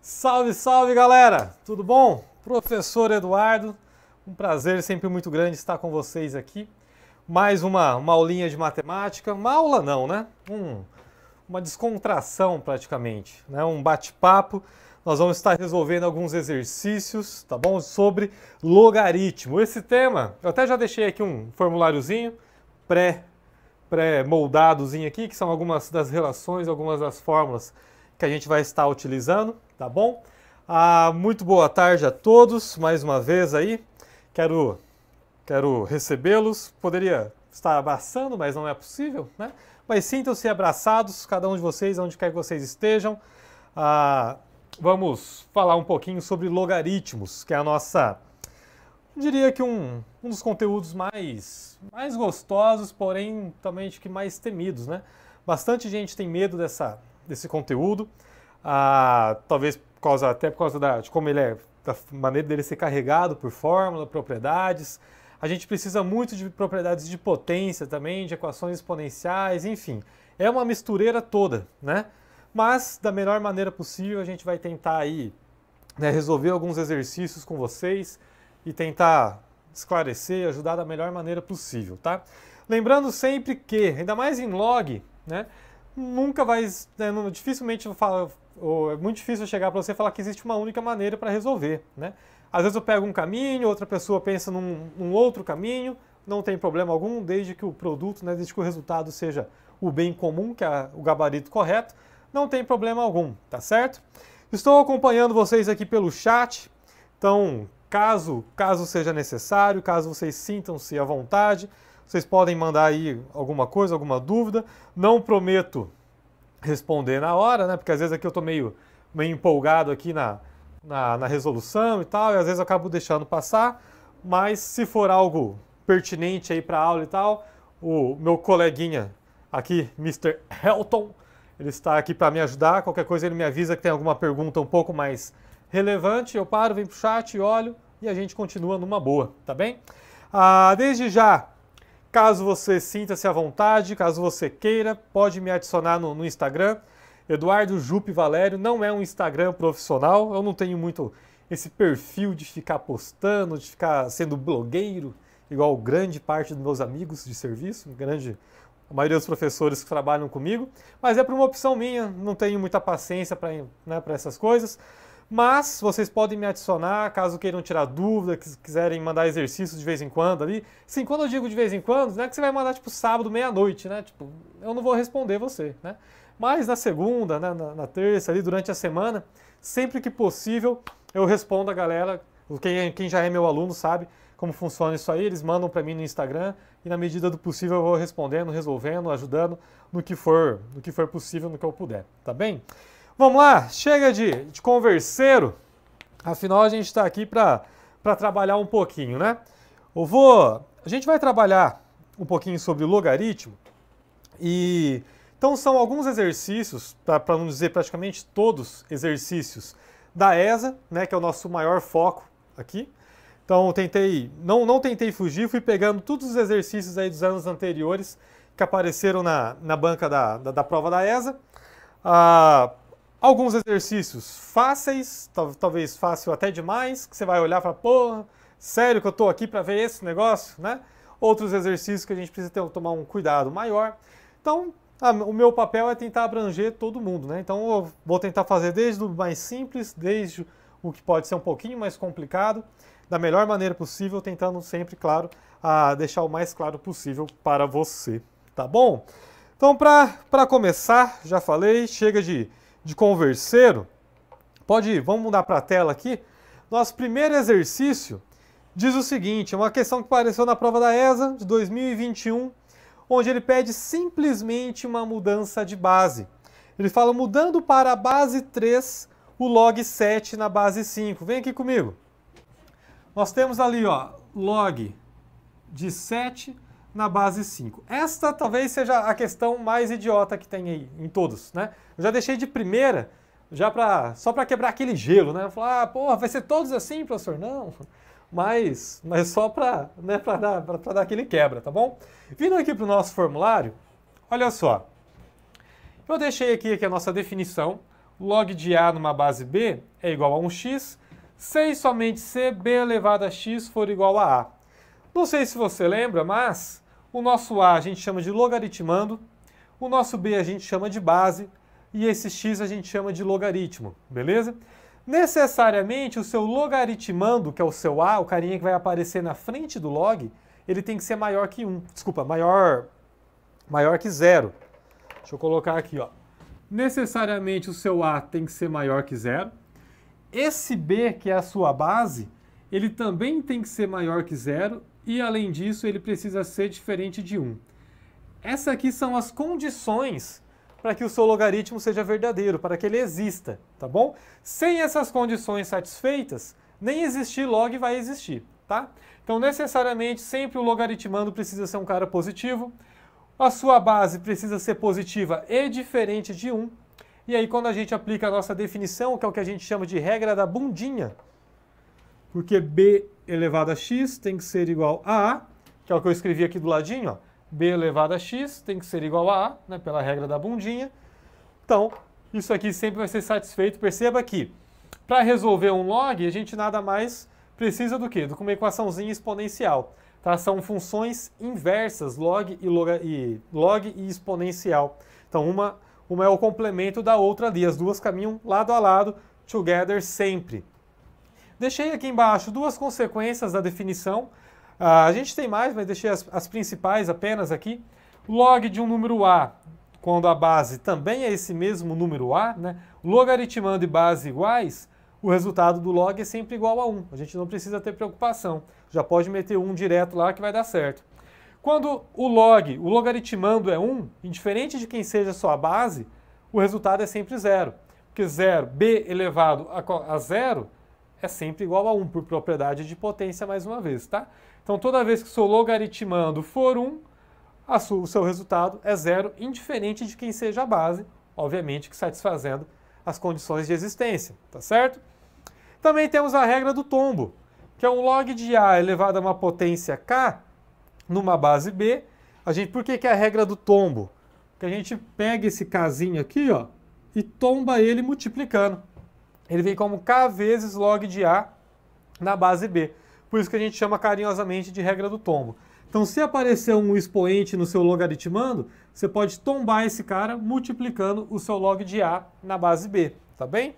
Salve, salve galera! Tudo bom? Professor Eduardo, um prazer sempre muito grande estar com vocês aqui. Mais uma aulinha de matemática, uma aula não, né? Uma descontração praticamente, né? Um bate-papo. Nós vamos estar resolvendo alguns exercícios, tá bom? Sobre logaritmo. Esse tema, eu até já deixei aqui um formuláriozinho pré-moldadozinho aqui, que são algumas das relações, algumas das fórmulas que a gente vai estar utilizando, tá bom? Muito boa tarde a todos, mais uma vez aí. Quero recebê-los. Poderia estar abraçando, mas não é possível, né? Mas sintam-se abraçados, cada um de vocês, onde quer que vocês estejam. Vamos falar um pouquinho sobre logaritmos, que é a nossa, eu diria que um dos conteúdos mais gostosos, porém também acho que mais temidos, né? Bastante gente tem medo desse conteúdo, talvez até por causa de como ele é, da maneira dele ser carregado por fórmula, propriedades. A gente precisa muito de propriedades de potência também, de equações exponenciais, enfim. É uma mistureira toda, né? Mas, da melhor maneira possível, a gente vai tentar aí, né, resolver alguns exercícios com vocês e tentar esclarecer, ajudar da melhor maneira possível, tá? Lembrando sempre que, ainda mais em log, né, nunca vai, né, dificilmente eu falo, ou é muito difícil chegar para você e falar que existe uma única maneira para resolver, né? Às vezes eu pego um caminho, outra pessoa pensa num outro caminho, não tem problema algum, desde que o produto, né, desde que o resultado seja o bem comum, que é o gabarito correto, não tem problema algum, tá certo? Estou acompanhando vocês aqui pelo chat, então caso seja necessário, caso vocês sintam-se à vontade, vocês podem mandar aí alguma coisa, alguma dúvida. Não prometo responder na hora, né? Porque às vezes aqui eu estou meio empolgado aqui na resolução e tal, e às vezes eu acabo deixando passar, mas se for algo pertinente aí para a aula e tal, o meu coleguinha aqui, Mr. Helton, ele está aqui para me ajudar. Qualquer coisa ele me avisa que tem alguma pergunta um pouco mais relevante, eu paro, venho para o chat, olho e a gente continua numa boa, tá bem? Desde já, caso você sinta-se à vontade, caso você queira, pode me adicionar no Instagram, Eduardo Jupe Valério. Não é um Instagram profissional, eu não tenho muito esse perfil de ficar postando, de ficar sendo blogueiro, igual grande parte dos meus amigos de serviço, a maioria dos professores que trabalham comigo, mas é por uma opção minha, não tenho muita paciência para, né, essas coisas. Mas vocês podem me adicionar, caso queiram tirar dúvida, quiserem mandar exercícios de vez em quando ali. Sim, quando eu digo de vez em quando, não é que você vai mandar tipo sábado, meia-noite, né? Tipo, eu não vou responder você, né? Mas na segunda, né, na terça, ali durante a semana, sempre que possível, eu respondo a galera. Quem já é meu aluno sabe como funciona isso aí, eles mandam para mim no Instagram e na medida do possível eu vou respondendo, resolvendo, ajudando no que for possível, no que eu puder, tá bem? Vamos lá, chega de converseiro, afinal a gente está aqui para trabalhar um pouquinho, né? A gente vai trabalhar um pouquinho sobre logaritmo, e então são alguns exercícios, para não dizer praticamente todos exercícios da ESA, né, que é o nosso maior foco aqui. Então não tentei fugir, fui pegando todos os exercícios aí dos anos anteriores que apareceram na banca da prova da ESA. Alguns exercícios fáceis, talvez fácil até demais, que você vai olhar e falar, porra, sério que eu estou aqui para ver esse negócio, né? Outros exercícios que a gente precisa tomar um cuidado maior. Então, o meu papel é tentar abranger todo mundo, né? Então, eu vou tentar fazer desde o mais simples, desde o que pode ser um pouquinho mais complicado, da melhor maneira possível, tentando sempre, claro, deixar o mais claro possível para você, tá bom? Então, para começar, já falei, chega de converseiro, pode ir, vamos mudar para a tela aqui. Nosso primeiro exercício diz o seguinte, é uma questão que apareceu na prova da ESA de 2021, onde ele pede simplesmente uma mudança de base. Ele fala, mudando para a base 3, o log 7 na base 5. Vem aqui comigo. Nós temos ali, ó, log de 7 na base 5. Esta talvez seja a questão mais idiota que tem aí em todos, né? Eu já deixei de primeira, só para quebrar aquele gelo, né? Falar, porra, vai ser todos assim, professor? Não, mas só para, né, dar aquele quebra, tá bom? Vindo aqui para o nosso formulário, olha só. Eu deixei aqui a nossa definição, log de A numa base B é igual a 1x, se e somente se b elevado a x for igual a a. Não sei se você lembra, mas o nosso a gente chama de logaritmando, o nosso b a gente chama de base e esse x a gente chama de logaritmo, beleza? Necessariamente o seu logaritmando, que é o seu a, o carinha que vai aparecer na frente do log, ele tem que ser maior que 1. Desculpa, maior que 0. Deixa eu colocar aqui, ó. Necessariamente o seu a tem que ser maior que 0. Esse b, que é a sua base, ele também tem que ser maior que 0 e, além disso, ele precisa ser diferente de 1. Essas aqui são as condições para que o seu logaritmo seja verdadeiro, para que ele exista, tá bom? Sem essas condições satisfeitas, nem existir log vai existir, tá? Então, necessariamente, sempre o logaritmando precisa ser um cara positivo, a sua base precisa ser positiva e diferente de 1, e aí quando a gente aplica a nossa definição, que é o que a gente chama de regra da bundinha, porque b elevado a x tem que ser igual a a, que é o que eu escrevi aqui do ladinho, ó, b elevado a x tem que ser igual a, né, pela regra da bundinha. Então, isso aqui sempre vai ser satisfeito. Perceba que, para resolver um log, a gente nada mais precisa do quê? De uma equaçãozinha exponencial. Tá? São funções inversas, log e exponencial. Então, uma é o complemento da outra ali. As duas caminham lado a lado, together sempre. Deixei aqui embaixo duas consequências da definição. A gente tem mais, mas deixei as principais apenas aqui. Log de um número a, quando a base também é esse mesmo número a, né? Logaritmando e base iguais, o resultado do log é sempre igual a 1. A gente não precisa ter preocupação. Já pode meter 1 direto lá que vai dar certo. Quando o logaritmando é 1, indiferente de quem seja a sua base, o resultado é sempre 0. Porque 0, b elevado a 0, é sempre igual a 1, por propriedade de potência mais uma vez, tá? Então, toda vez que o seu logaritmando for 1, o seu resultado é 0, indiferente de quem seja a base, obviamente que satisfazendo as condições de existência, tá certo? Também temos a regra do tombo, que é um log de a elevado a uma potência k numa base b. Por que é a regra do tombo? Porque a gente pega esse kzinho aqui, ó, e tomba ele multiplicando. Ele vem como k vezes log de a na base b. Por isso que a gente chama carinhosamente de regra do tombo. Então, se aparecer um expoente no seu logaritmando, você pode tombar esse cara multiplicando o seu log de a na base b, tá bem?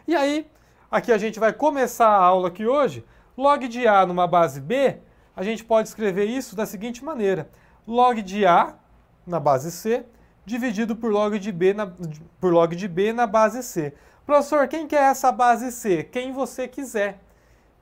E aí, aqui a gente vai começar a aula aqui hoje. Log de a numa base b, a gente pode escrever isso da seguinte maneira. Log de a na base c dividido por log de b na base c. Professor, quem que é essa base c? Quem você quiser.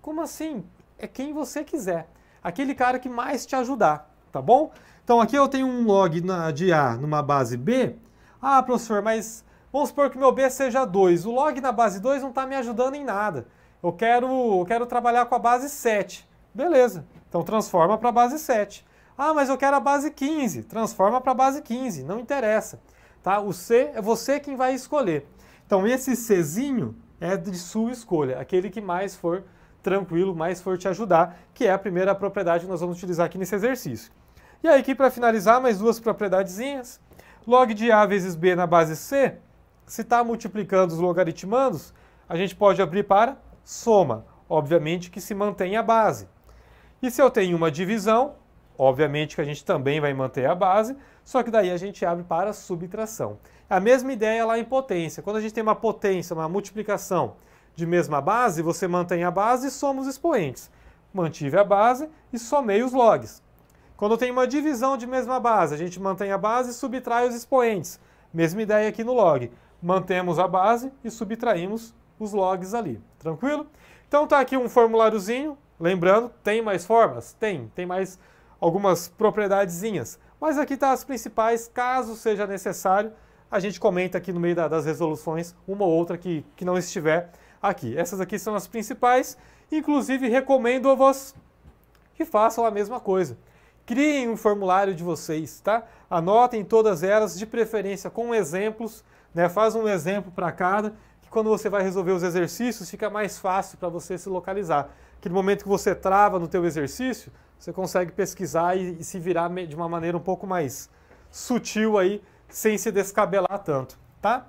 Como assim? É quem você quiser. Aquele cara que mais te ajudar, tá bom? Então aqui eu tenho um log de a numa base b. Ah, professor, mas vamos supor que meu b seja 2. O log na base 2 não está me ajudando em nada. Eu quero trabalhar com a base 7. Beleza, então transforma para a base 7. Ah, mas eu quero a base 15. Transforma para a base 15, não interessa. Tá? O c é você quem vai escolher. Então esse czinho é de sua escolha, aquele que mais for tranquilo, mais for te ajudar, que é a primeira propriedade que nós vamos utilizar aqui nesse exercício. E aí aqui para finalizar, mais duas propriedadezinhas. Log de a vezes b na base c, se está multiplicando os logaritmandos, a gente pode abrir para soma, obviamente que se mantém a base. E se eu tenho uma divisão, obviamente que a gente também vai manter a base, só que daí a gente abre para subtração. A mesma ideia lá em potência. Quando a gente tem uma potência, uma multiplicação de mesma base, você mantém a base e soma os expoentes. Mantive a base e somei os logs. Quando eu tenho uma divisão de mesma base, a gente mantém a base e subtrai os expoentes. Mesma ideia aqui no log. Mantemos a base e subtraímos os logs ali. Tranquilo? Então tá aqui um formuláriozinho. Lembrando, tem mais formas? Tem mais algumas propriedadezinhas. Mas aqui tá as principais, caso seja necessário, a gente comenta aqui no meio das resoluções uma ou outra que não estiver aqui. Essas aqui são as principais. Inclusive, recomendo-vos que façam a mesma coisa. Criem um formulário de vocês, tá? Anotem todas elas, de preferência com exemplos, né? Faz um exemplo para cada, que quando você vai resolver os exercícios, fica mais fácil para você se localizar. Que no momento que você trava no teu exercício, você consegue pesquisar e se virar de uma maneira um pouco mais sutil aí, sem se descabelar tanto, tá?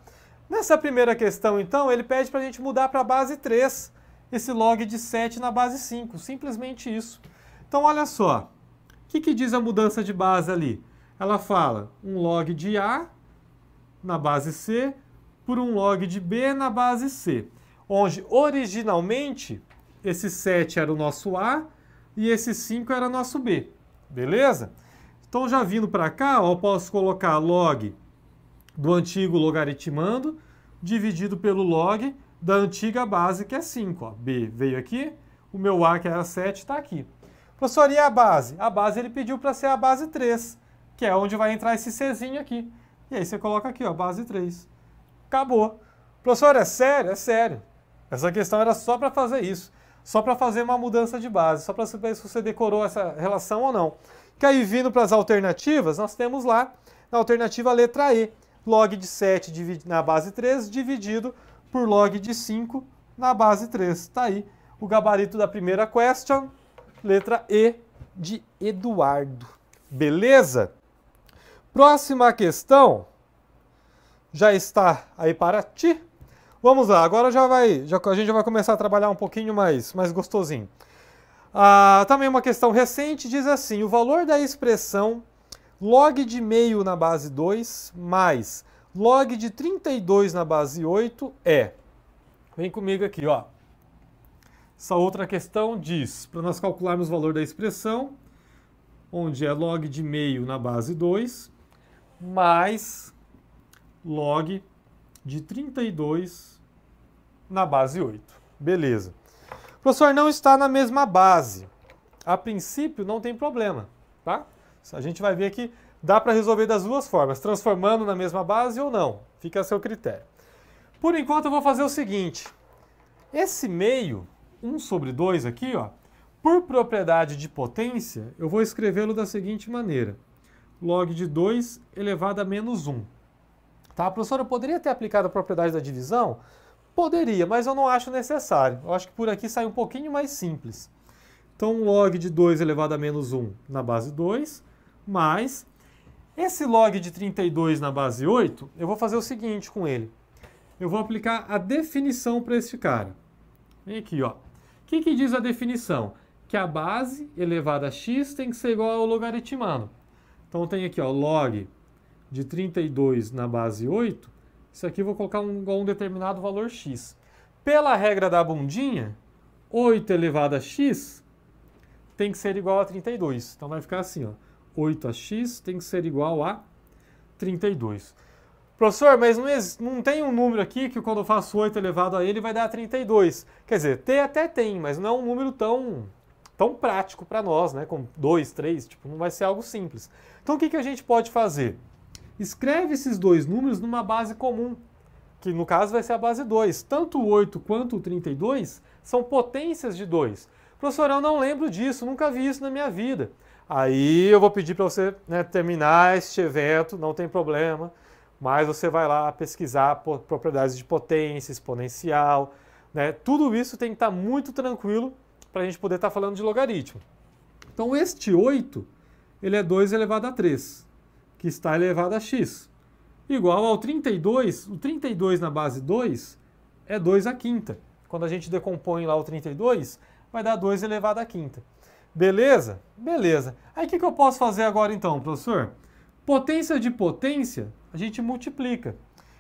Nessa primeira questão, então, ele pede para a gente mudar para a base 3, esse log de 7 na base 5, simplesmente isso. Então, olha só, o que diz a mudança de base ali? Ela fala um log de A na base C por um log de B na base C, onde originalmente esse 7 era o nosso A e esse 5 era o nosso B, beleza? Então, já vindo para cá, ó, eu posso colocar log do antigo logaritmando dividido pelo log da antiga base, que é 5. Ó. B veio aqui, o meu A, que era 7, está aqui. Professor, e a base? A base ele pediu para ser a base 3, que é onde vai entrar esse Czinho aqui. E aí você coloca aqui, ó, base 3. Acabou. Professor, é sério? É sério. Essa questão era só para fazer isso. Só para fazer uma mudança de base, só para saber se você decorou essa relação ou não. Que aí, vindo para as alternativas, nós temos lá, na alternativa, a letra E. Log de 7 na base 3 dividido por log de 5 na base 3. Está aí o gabarito da primeira question, letra E de Eduardo. Beleza? Próxima questão já está aí para ti. Vamos lá, agora a gente já vai começar a trabalhar um pouquinho mais gostosinho. Também uma questão recente diz assim, o valor da expressão log de meio na base 2 mais log de 32 na base 8 é... Vem comigo aqui, ó. Essa outra questão diz, para nós calcularmos o valor da expressão, onde é log de meio na base 2 mais log de 32 na base 8. Beleza. Professor, não está na mesma base. A princípio, não tem problema, tá? A gente vai ver que dá para resolver das duas formas, transformando na mesma base ou não. Fica a seu critério. Por enquanto, eu vou fazer o seguinte. Esse meio, 1 sobre 2 aqui, ó, por propriedade de potência, eu vou escrevê-lo da seguinte maneira. Log de 2 elevado a menos 1. Tá, professor, eu poderia ter aplicado a propriedade da divisão? Poderia, mas eu não acho necessário. Eu acho que por aqui sai um pouquinho mais simples. Então, log de 2 elevado a menos 1 na base 2, mais esse log de 32 na base 8, eu vou fazer o seguinte com ele. Eu vou aplicar a definição para este cara. Vem aqui, ó. O que diz a definição? Que a base elevada a x tem que ser igual ao logaritmando. Então, tem aqui, ó, log de 32 na base 8. Isso aqui eu vou colocar igual um determinado valor x. Pela regra da bundinha, 8 elevado a x tem que ser igual a 32. Então, vai ficar assim, ó. 8x tem que ser igual a 32. Professor, mas não tem um número aqui que quando eu faço 8 elevado a ele vai dar 32. Quer dizer, T até tem, mas não é um número tão prático para nós, né? Com 2, 3, tipo, não vai ser algo simples. Então o que a gente pode fazer? Escreve esses dois números numa base comum, que no caso vai ser a base 2. Tanto o 8 quanto o 32 são potências de 2. Professor, eu não lembro disso, nunca vi isso na minha vida. Aí eu vou pedir para você, né, terminar este evento, não tem problema, mas você vai lá pesquisar propriedades de potência, exponencial, né? Tudo isso tem que estar muito tranquilo para a gente poder estar falando de logaritmo. Então este 8, ele é 2 elevado a 3, que está elevado a x. Igual ao 32, o 32 na base 2 é 2 à quinta. Quando a gente decompõe lá o 32, vai dar 2 elevado à quinta. Beleza? Beleza. Aí o que eu posso fazer agora então, professor? Potência de potência, a gente multiplica.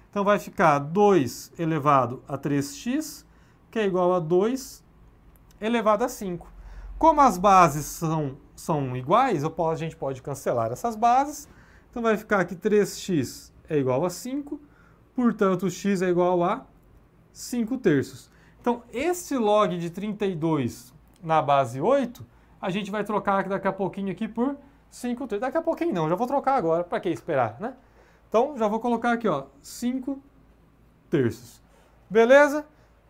Então vai ficar 2 elevado a 3x, que é igual a 2 elevado a 5. Como as bases são iguais, a gente pode cancelar essas bases. Então vai ficar que 3x é igual a 5, portanto x é igual a 5 terços. Então esse log de 32 na base 8, a gente vai trocar daqui a pouquinho aqui por 5 terços. Daqui a pouquinho não, já vou trocar agora. Para que esperar, né? Então, já vou colocar aqui, ó, 5 terços. Beleza?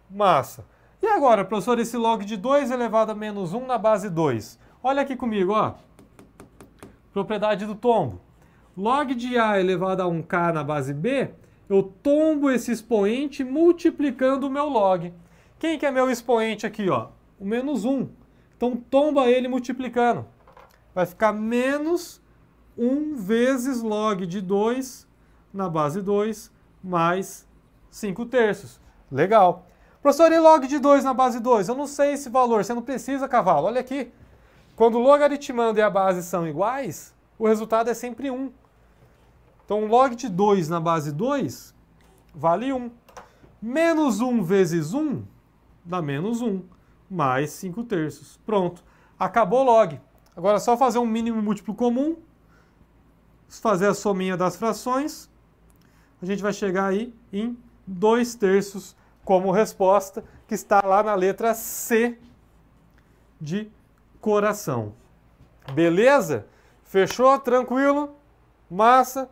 Massa. E agora, professor, esse log de 2 elevado a menos 1 na base 2. Olha aqui comigo, ó. Propriedade do tombo. Log de A elevado a 1K na base B, eu tombo esse expoente multiplicando o meu log. Quem que é meu expoente aqui, ó? O menos 1. Então, tomba ele multiplicando. Vai ficar menos 1 vezes log de 2 na base 2 mais 5/3. Legal. Professor, e log de 2 na base 2? Eu não sei esse valor, você não precisa, cavalo. Olha aqui. Quando o logaritmando e a base são iguais, o resultado é sempre 1. Então, log de 2 na base 2 vale 1. Menos 1 vezes 1 dá menos 1, mais 5/3. Pronto. Acabou o log. Agora é só fazer um mínimo múltiplo comum, fazer a sominha das frações, a gente vai chegar aí em 2/3 como resposta, que está lá na letra C de coração. Beleza? Fechou? Tranquilo? Massa?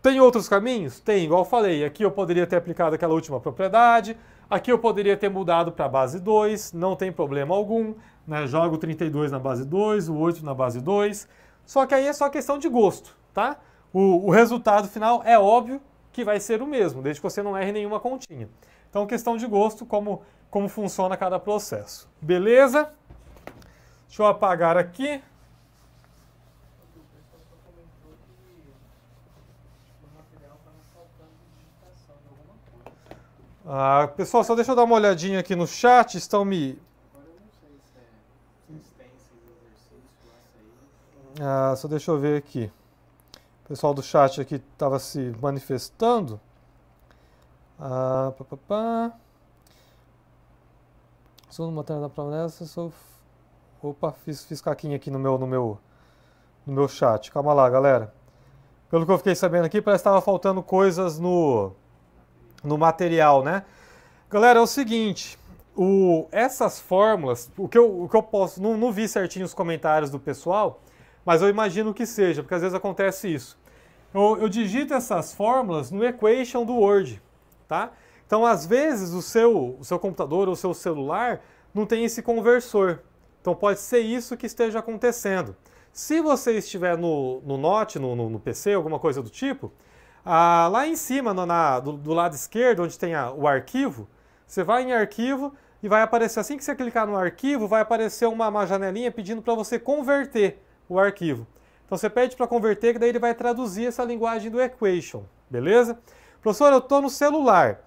Tem outros caminhos? Tem, igual eu falei. Aqui eu poderia ter aplicado aquela última propriedade, aqui eu poderia ter mudado para a base 2, não tem problema algum, né? Jogo o 32 na base 2, o 8 na base 2, só que aí é só questão de gosto, tá? O resultado final é óbvio que vai ser o mesmo, desde que você não erre nenhuma continha. Então, questão de gosto, como funciona cada processo. Beleza? Deixa eu apagar aqui. Pessoal, só deixa eu dar uma olhadinha aqui no chat, estão me... só deixa eu ver aqui. O pessoal do chat aqui estava se manifestando. Sou matéria da promessa, Opa, fiz caquinha aqui no meu chat. Calma lá, galera. Pelo que eu fiquei sabendo aqui, parece que estava faltando coisas no material, né? Galera, é o seguinte, essas fórmulas, o que eu posso, não vi certinho os comentários do pessoal, mas eu imagino que seja, porque às vezes acontece isso. Eu digito essas fórmulas no equation do Word, tá? Então, às vezes, o seu computador ou o seu celular não tem esse conversor. Então, pode ser isso que esteja acontecendo. Se você estiver no Note, no PC, alguma coisa do tipo, lá em cima, do lado esquerdo, onde tem o arquivo, você vai em arquivo e vai aparecer, assim que você clicar no arquivo, vai aparecer uma janelinha pedindo para você converter o arquivo. Então você pede para converter, que daí ele vai traduzir essa linguagem do equation, beleza? Professor, eu estou no celular.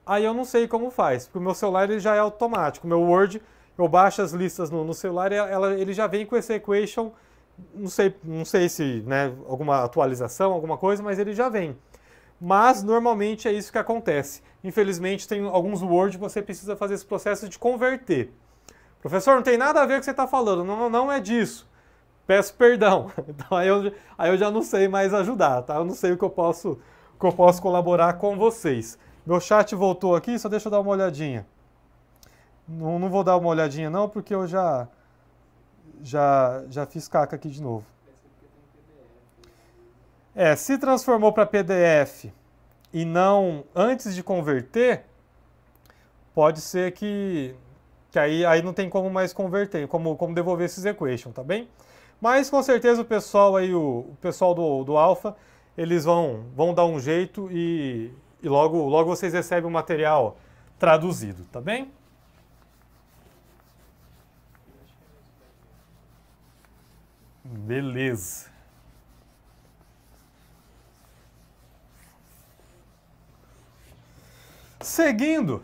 Aí eu não sei como faz, porque o meu celular ele já é automático. O meu Word, eu baixo as listas no celular e ele já vem com esse equation, não sei se, né, alguma atualização, alguma coisa, mas ele já vem. Mas normalmente é isso que acontece. Infelizmente tem alguns Word que você precisa fazer esse processo de converter. Professor, não tem nada a ver com o que você está falando, não é disso. Peço perdão. Então aí eu já não sei mais ajudar, tá? Eu não sei o que eu posso colaborar com vocês. Meu chat voltou aqui, só deixa eu dar uma olhadinha. Não vou dar uma olhadinha não, porque eu já fiz caca aqui de novo. Se transformou para PDF e não antes de converter, pode ser que aí não tem como mais converter, como devolver esses equations, tá bem? Mas com certeza o pessoal aí, o pessoal do Alpha, eles vão dar um jeito e logo vocês recebem o material traduzido, tá bem? Beleza. Seguindo,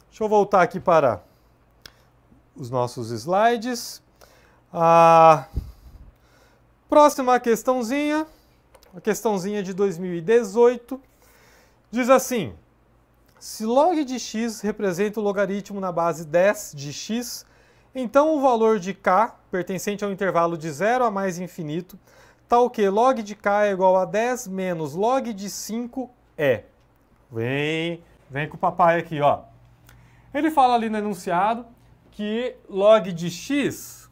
deixa eu voltar aqui para os nossos slides. Próxima questãozinha, a questãozinha de 2018, diz assim: se log de x representa o logaritmo na base 10 de x, então o valor de k, pertencente ao intervalo de 0 a mais infinito, tal que log de k é igual a 10 menos log de 5 é. Vem com o papai aqui, ó. Ele fala ali no enunciado que log de x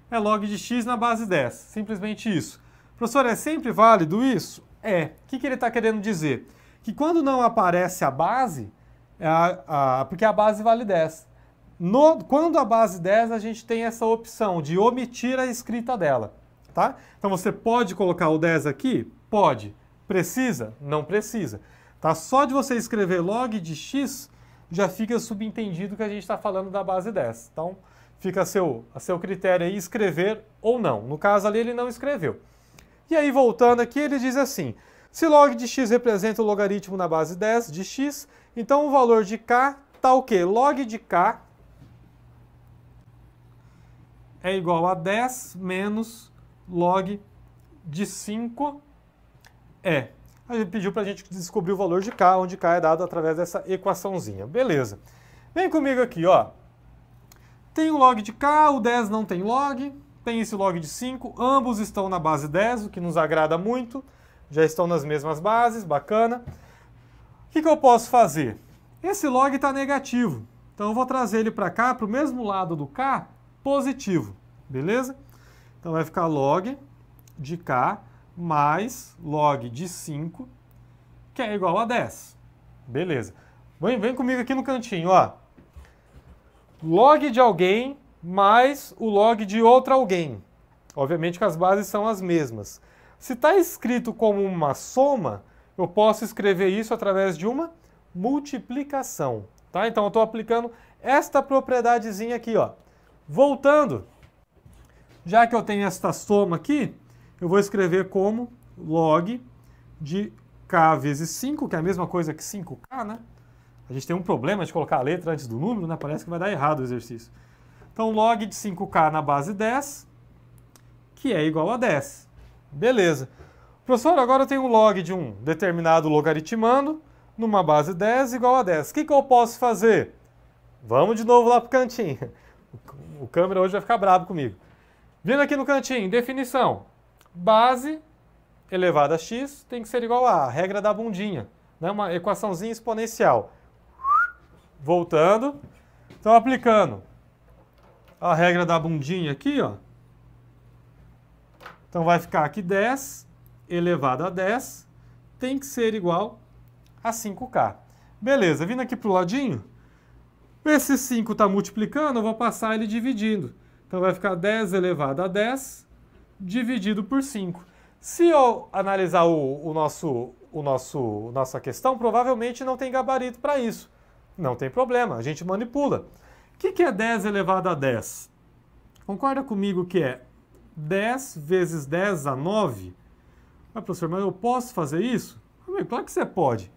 é log de x na base 10. Simplesmente isso. Professor, é sempre válido isso? É. O que ele está querendo dizer? Que quando não aparece a base, porque a base vale 10. Quando a base 10, a gente tem essa opção de omitir a escrita dela. Tá? Então você pode colocar o 10 aqui? Pode. Precisa? Não precisa. Tá? Só de você escrever log de x, já fica subentendido que a gente está falando da base 10. Então, fica a seu critério aí escrever ou não. No caso ali, ele não escreveu. E aí, voltando aqui, ele diz assim: Se log de x representa o logaritmo na base 10 de x, então o valor de k está o quê? Log de k é igual a 10 menos log de 5 é. Ele pediu para a gente descobrir o valor de k, onde k é dado através dessa equaçãozinha. Beleza. Vem comigo aqui, ó. Tem o log de k, o 10 não tem log, tem esse log de 5, ambos estão na base 10, o que nos agrada muito, já estão nas mesmas bases, bacana. O que eu posso fazer? Esse log está negativo, então eu vou trazer ele para cá, para o mesmo lado do k, positivo, beleza? Então vai ficar log de k mais log de 5, que é igual a 10. Beleza. Vem comigo aqui no cantinho, ó. Log de alguém mais o log de outro alguém. Obviamente que as bases são as mesmas. Se está escrito como uma soma, eu posso escrever isso através de uma multiplicação. Tá? Então eu estou aplicando esta propriedadezinha aqui, ó. Voltando, já que eu tenho esta soma aqui, eu vou escrever como log de k vezes 5, que é a mesma coisa que 5k, né? A gente tem um problema de colocar a letra antes do número, né? Parece que vai dar errado o exercício. Então, log de 5k na base 10, que é igual a 10. Beleza. Professor, agora eu tenho um log de um determinado logaritmando numa base 10 igual a 10. O que eu posso fazer? Vamos de novo lá para o cantinho. O câmera hoje vai ficar bravo comigo. Vindo aqui no cantinho, definição. Base elevada a x tem que ser igual a regra da bundinha, né? Uma equaçãozinha exponencial. Voltando, então aplicando a regra da bundinha aqui, ó. Então vai ficar aqui 10 elevado a 10 tem que ser igual a 5k. Beleza, vindo aqui para o ladinho, esse 5 está multiplicando, eu vou passar ele dividindo. Então vai ficar 10 elevado a 10 dividido por 5. Se eu analisar nossa questão, provavelmente não tem gabarito para isso. Não tem problema, a gente manipula. O que é 10 elevado a 10? Concorda comigo que é 10 vezes 10 a 9? Ah, professor, mas eu posso fazer isso? Claro que você pode.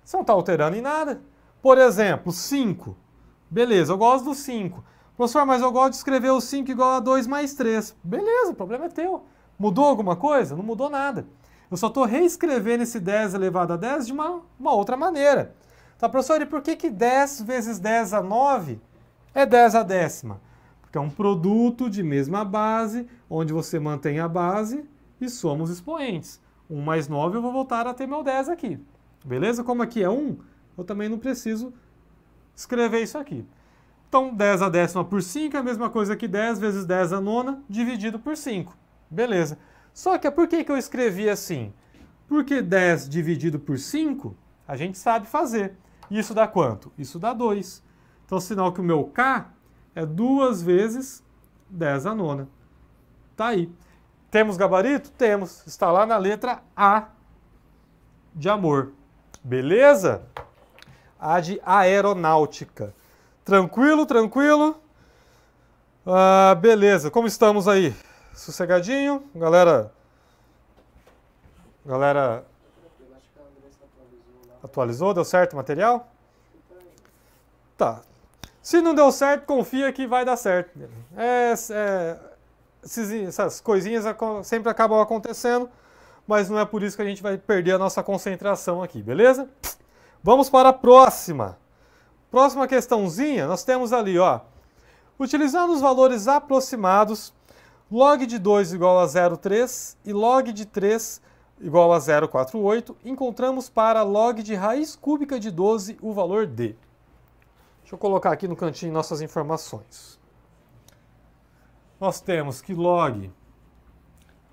Você não está alterando em nada. Por exemplo, 5. Beleza, eu gosto do 5. Professor, mas eu gosto de escrever o 5 igual a 2 mais 3. Beleza, o problema é teu. Mudou alguma coisa? Não mudou nada. Eu só estou reescrevendo esse 10 elevado a 10 de uma outra maneira. Tá, professor, e por que 10 vezes 10 a 9 é 10 a décima? Porque é um produto de mesma base, onde você mantém a base e soma os expoentes. 1 mais 9 eu vou voltar a ter meu 10 aqui. Beleza? Como aqui é 1, eu também não preciso escrever isso aqui. Então, 10 a décima por 5 é a mesma coisa que 10 vezes 10 a nona dividido por 5. Beleza. Só que por que eu escrevi assim? Porque 10 dividido por 5, a gente sabe fazer. Isso dá quanto? Isso dá 2. Então, sinal que o meu K é 2 vezes 10 a nona. Tá aí. Temos gabarito? Temos. Está lá na letra A de amor. Beleza? A de aeronáutica. Tranquilo, tranquilo? Beleza. Como estamos aí? Sossegadinho? Galera atualizou? Deu certo o material? Tá. Se não deu certo, confia que vai dar certo. Essas coisinhas sempre acabam acontecendo, mas não é por isso que a gente vai perder a nossa concentração aqui, beleza? Vamos para a próxima. Próxima questãozinha, nós temos ali, ó. Utilizando os valores aproximados, log de 2 igual a 0,3 e log de 3 igual a 0,48, encontramos para log de raiz cúbica de 12 o valor D. Deixa eu colocar aqui no cantinho nossas informações. Nós temos que log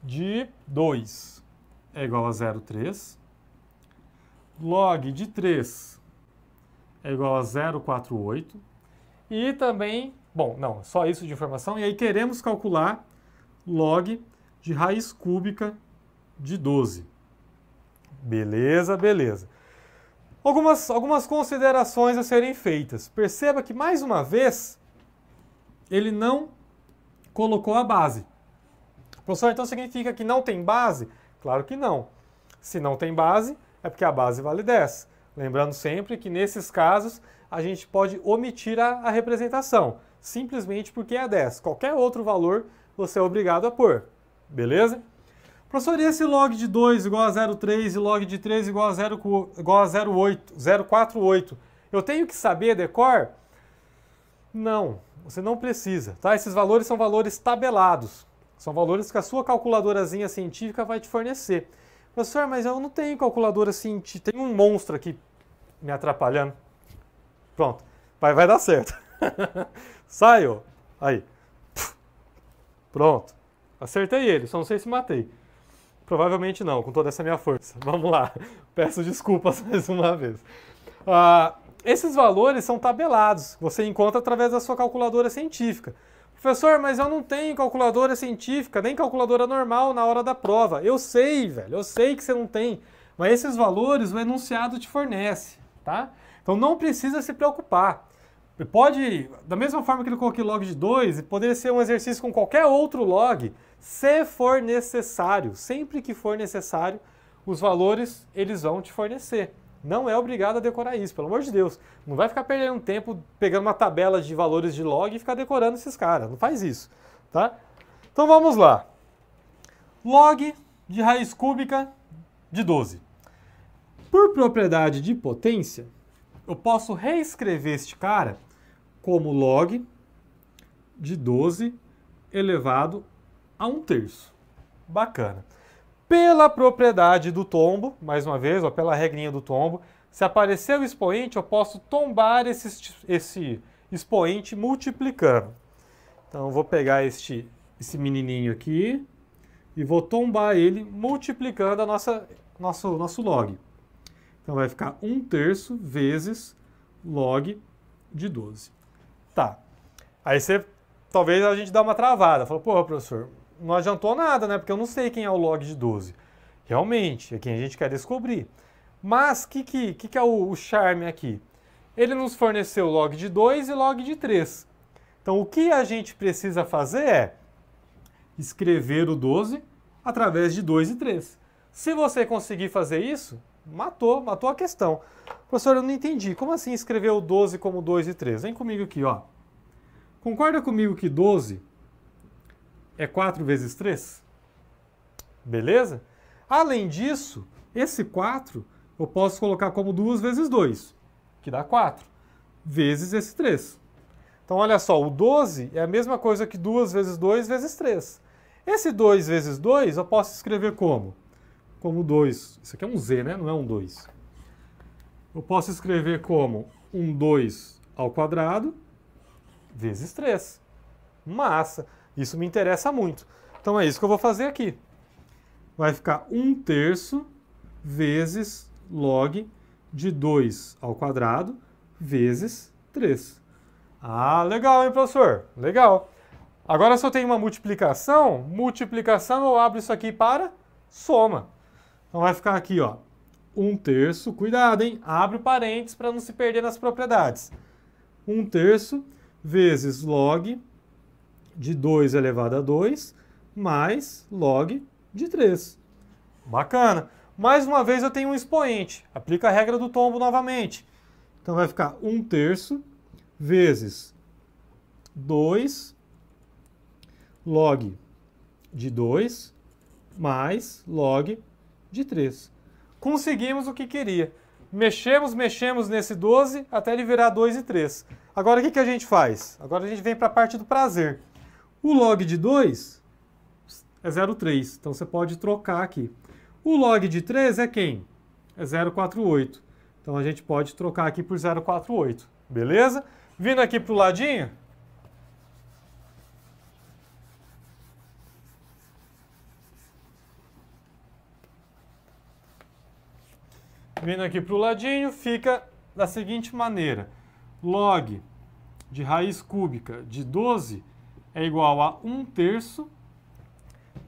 de 2 é igual a 0,3, log de 3 é igual a 0,48 e também, bom, não, só isso de informação, e aí queremos calcular log de raiz cúbica de 12. Beleza, beleza. Algumas considerações a serem feitas. Perceba que, mais uma vez, ele não colocou a base. Professor, então significa que não tem base? Claro que não. Se não tem base, é porque a base vale 10. Lembrando sempre que nesses casos a gente pode omitir a representação, simplesmente porque é 10. Qualquer outro valor você é obrigado a pôr, beleza? Professor, e esse log de 2 igual a 0,3 e log de 3 igual a 0,48? Eu tenho que saber decor? Não, você não precisa, tá? Esses valores são valores tabelados. São valores que a sua calculadorazinha científica vai te fornecer. Professor, mas eu não tenho calculadora científica. Tem um monstro aqui me atrapalhando. Pronto, vai dar certo. Sai, ó. Aí. Pronto. Acertei ele, só não sei se matei. Provavelmente não, com toda essa minha força. Vamos lá. Peço desculpas mais uma vez. Esses valores são tabelados. Você encontra através da sua calculadora científica. Professor, mas eu não tenho calculadora científica, nem calculadora normal na hora da prova. Eu sei, velho, eu sei que você não tem. Mas esses valores o enunciado te fornece, tá? Então não precisa se preocupar. Pode, da mesma forma que ele coloquei log de 2, poderia ser um exercício com qualquer outro log, se for necessário. Sempre que for necessário, os valores eles vão te fornecer. Não é obrigado a decorar isso, pelo amor de Deus. Não vai ficar perdendo tempo pegando uma tabela de valores de log e ficar decorando esses caras. Não faz isso, tá? Então vamos lá. Log de raiz cúbica de 12. Por propriedade de potência, eu posso reescrever este cara como log de 12 elevado a 1/3. Bacana. Pela propriedade do tombo, mais uma vez, ou pela regrinha do tombo, se aparecer o expoente, eu posso tombar esse expoente multiplicando. Então, eu vou pegar esse menininho aqui e vou tombar ele multiplicando a nosso log. Então, vai ficar 1/3 vezes log de 12. Tá. Aí talvez a gente dá uma travada. Fala, porra, professor, não adiantou nada, né? Porque eu não sei quem é o log de 12. Realmente, é quem a gente quer descobrir. Mas o que é o charme aqui? Ele nos forneceu log de 2 e log de 3. Então, o que a gente precisa fazer é escrever o 12 através de 2 e 3. Se você conseguir fazer isso, matou a questão. Professor, eu não entendi. Como assim escrever o 12 como 2 e 3? Vem comigo aqui, ó. Concorda comigo que 12 é 4 vezes 3? Beleza? Além disso, esse 4 eu posso colocar como 2 vezes 2, que dá 4, vezes esse 3. Então, olha só, o 12 é a mesma coisa que 2 vezes 2 vezes 3. Esse 2 vezes 2 eu posso escrever como? Como 2. Isso aqui é um Z, né? Não é um 2. Eu posso escrever como um 2 ao quadrado vezes 3. Massa! Isso me interessa muito. Então é isso que eu vou fazer aqui. Vai ficar 1/3 vezes log de 2 ao quadrado vezes 3. Ah, legal, hein, professor? Legal. Agora, se eu tenho uma multiplicação, eu abro isso aqui para soma. Então vai ficar aqui, ó, 1/3, cuidado, hein? Abre o parênteses para não se perder nas propriedades. 1/3 vezes log de 2 elevado a 2 mais log de 3. Bacana. Mais uma vez eu tenho um expoente. Aplica a regra do tombo novamente. Então vai ficar 1/3 vezes 2 log de 2 mais log de 3. Conseguimos o que queria. Mexemos nesse 12 até ele virar 2 e 3. Agora o que a gente faz? Agora a gente vem para a parte do prazer. O log de 2 é 0,3, então você pode trocar aqui. O log de 3 é quem? É 0,48. Então a gente pode trocar aqui por 0,48. Beleza? Vindo aqui para o ladinho. Vindo aqui para o ladinho, fica da seguinte maneira. Log de raiz cúbica de 12 é igual a 1/3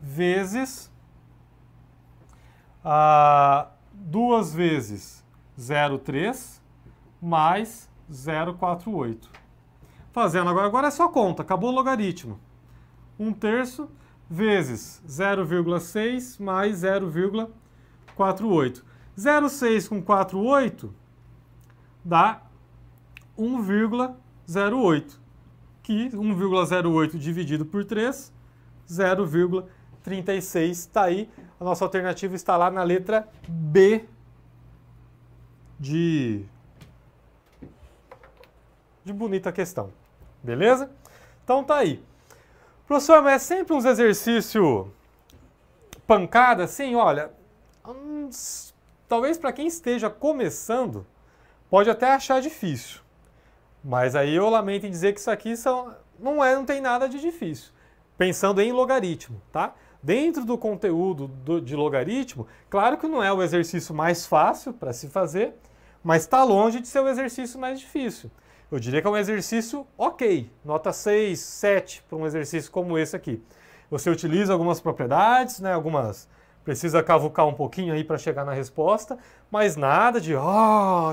vezes 2 vezes 0,3 mais 0,48. Fazendo agora é só conta, acabou o logaritmo. 1/3 vezes 0,6 mais 0,48. 4,8. 0,6 com 4,8 dá 1,08. Que 1,08 dividido por 3, 0,36. Está aí. A nossa alternativa está lá na letra B de bonita questão. Beleza? Então tá aí. Professor, mas é sempre uns exercícios pancada, assim, olha, talvez para quem esteja começando, pode até achar difícil. Mas aí eu lamento em dizer que isso aqui não tem nada de difícil. Pensando em logaritmo, tá? Dentro do conteúdo de logaritmo, claro que não é o exercício mais fácil para se fazer, mas está longe de ser o exercício mais difícil. Eu diria que é um exercício ok, nota 6, 7 para um exercício como esse aqui. Você utiliza algumas propriedades, né, precisa cavucar um pouquinho aí para chegar na resposta, mas nada de,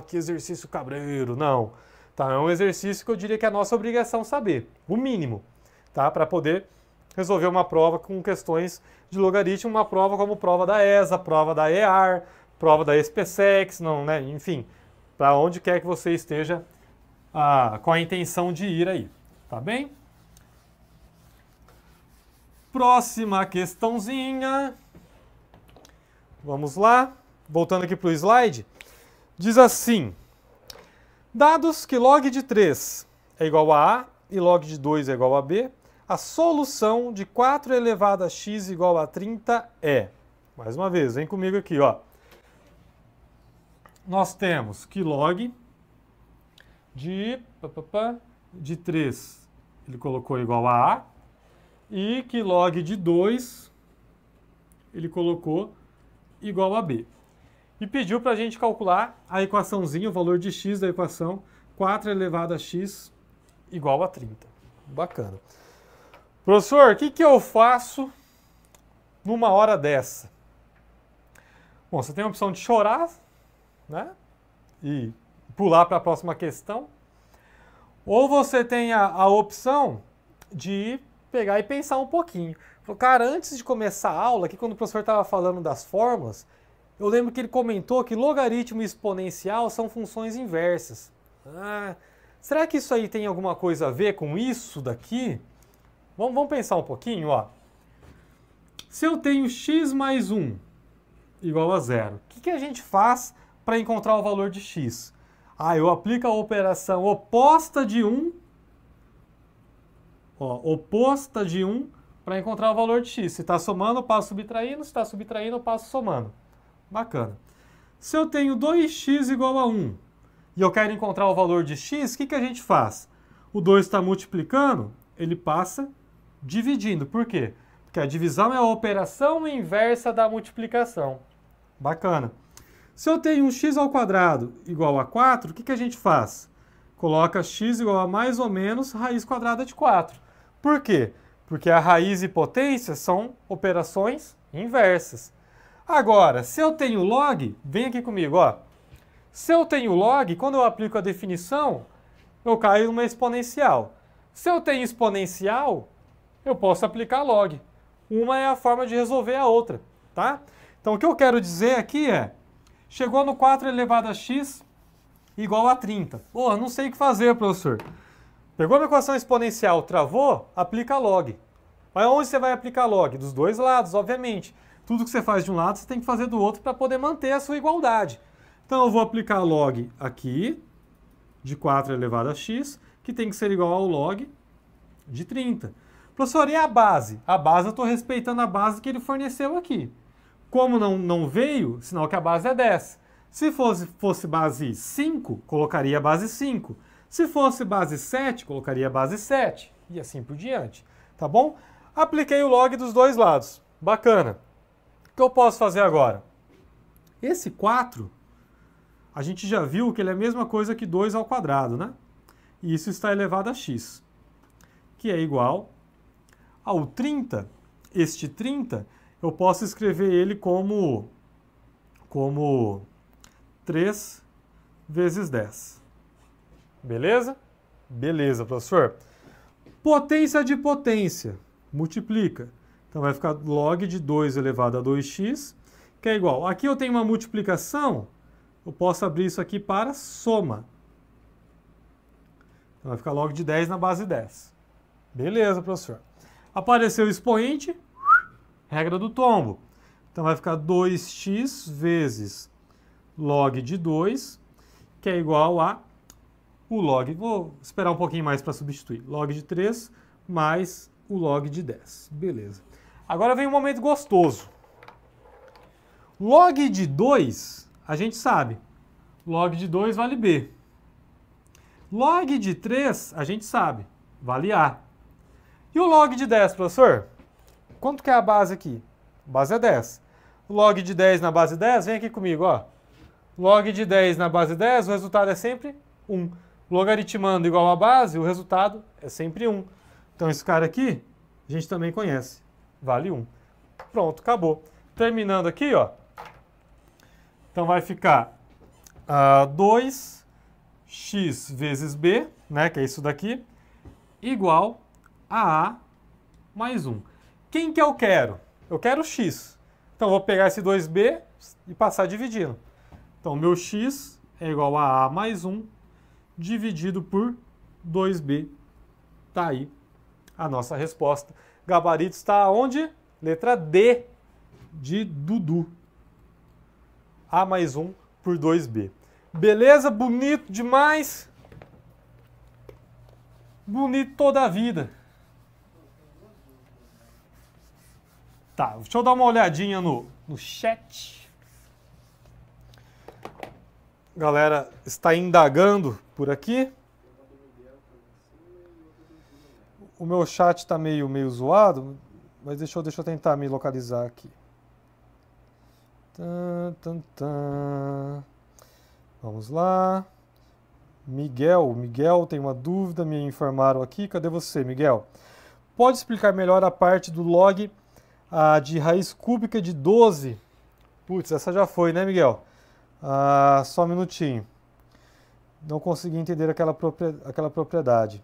que exercício cabreiro, não. Tá, é um exercício que eu diria que é a nossa obrigação saber, o mínimo, tá, para poder resolver uma prova com questões de logaritmo, uma prova como prova da ESA, prova da EAR, prova da SPSEX, não, né, enfim, para onde quer que você esteja com a intenção de ir aí, tá bem? Próxima questãozinha. Vamos lá. Voltando aqui para o slide. Diz assim. Dados que log de 3 é igual a A e log de 2 é igual a B, a solução de 4 elevado a x igual a 30 é... Mais uma vez, vem comigo aqui, ó. Nós temos que log de 3, ele colocou igual a A, e que log de 2, ele colocou igual a B. E pediu para a gente calcular a equaçãozinha, o valor de x da equação, 4 elevado a x igual a 30. Bacana. Professor, o que eu faço numa hora dessa? Bom, você tem a opção de chorar, né? E pular para a próxima questão. Ou você tem a opção de pegar e pensar um pouquinho. Cara, antes de começar a aula, aqui quando o professor estava falando das fórmulas, eu lembro que ele comentou que logaritmo e exponencial são funções inversas. Será que isso aí tem alguma coisa a ver com isso daqui? Vamos pensar um pouquinho, ó. Se eu tenho x mais 1 igual a 0, o que a gente faz para encontrar o valor de x? Eu aplico a operação oposta de 1, oposta de 1, para encontrar o valor de x. Se está somando, eu passo subtraindo, se está subtraindo, eu passo somando. Bacana. Se eu tenho 2x igual a 1 e eu quero encontrar o valor de x, o que a gente faz? O 2 está multiplicando, ele passa dividindo. Por quê? Porque a divisão é a operação inversa da multiplicação. Bacana. Se eu tenho um x ao quadrado igual a 4, o que a gente faz? Coloca x igual a mais ou menos raiz quadrada de 4. Por quê? Porque a raiz e potência são operações inversas. Agora, se eu tenho log, vem aqui comigo, ó. Se eu tenho log, quando eu aplico a definição, eu caio numa exponencial. Se eu tenho exponencial, eu posso aplicar log. Uma é a forma de resolver a outra, tá? Então, o que eu quero dizer aqui é, chegou no 4 elevado a x igual a 30. Pô, não sei o que fazer, professor. Pegou uma equação exponencial, travou, aplica log. Mas onde você vai aplicar log? Dos dois lados, obviamente. Tudo que você faz de um lado, você tem que fazer do outro para poder manter a sua igualdade. Então, eu vou aplicar log aqui, de 4 elevado a x, que tem que ser igual ao log de 30. Professor, e a base? A base, eu estou respeitando a base que ele forneceu aqui. Como não veio, sinal que a base é 10. Se fosse base 5, colocaria a base 5. Se fosse base 7, colocaria a base 7. E assim por diante. Tá bom? Apliquei o log dos dois lados. Bacana. O que eu posso fazer agora? Esse 4, a gente já viu que ele é a mesma coisa que 2 ao quadrado, né? E isso está elevado a x, que é igual ao 30. Este 30, eu posso escrever ele como 3 vezes 10. Beleza? Beleza, professor. Potência de potência. Multiplica. Então vai ficar log de 2 elevado a 2x, que é igual. Aqui eu tenho uma multiplicação, eu posso abrir isso aqui para soma. Então vai ficar log de 10 na base 10. Beleza, professor. Apareceu o expoente, regra do tombo. Então vai ficar 2x vezes log de 2, que é igual a o log, vou esperar um pouquinho mais para substituir, log de 3 mais o log de 10. Beleza. Agora vem um momento gostoso. Log de 2, a gente sabe, log de 2 vale B. Log de 3, a gente sabe, vale A. E o log de 10, professor? Quanto que é a base aqui? A base é 10. Log de 10 na base 10, vem aqui comigo, ó. Log de 10 na base 10, o resultado é sempre 1. Logaritmando igual a base, o resultado é sempre 1. Então esse cara aqui, a gente também conhece. Vale 1. Pronto, acabou. Terminando aqui, ó. Então vai ficar 2x vezes b, né, que é isso daqui, igual a A mais 1. Quem que eu quero? Eu quero x. Então eu vou pegar esse 2b e passar dividindo. Então meu x é igual a A mais 1 dividido por 2b. Tá aí a nossa resposta. Gabarito está onde? Letra D de Dudu. A mais 1 por 2b. Beleza? Bonito demais. Bonito toda a vida. Tá, deixa eu dar uma olhadinha no chat. Galera está indagando por aqui. O meu chat está meio zoado, mas deixa eu tentar me localizar aqui. Vamos lá. Miguel tem uma dúvida, me informaram aqui. Cadê você, Miguel? Pode explicar melhor a parte do log de raiz cúbica de 12? Putz, essa já foi, né, Miguel? Só um minutinho. Não consegui entender aquela propriedade.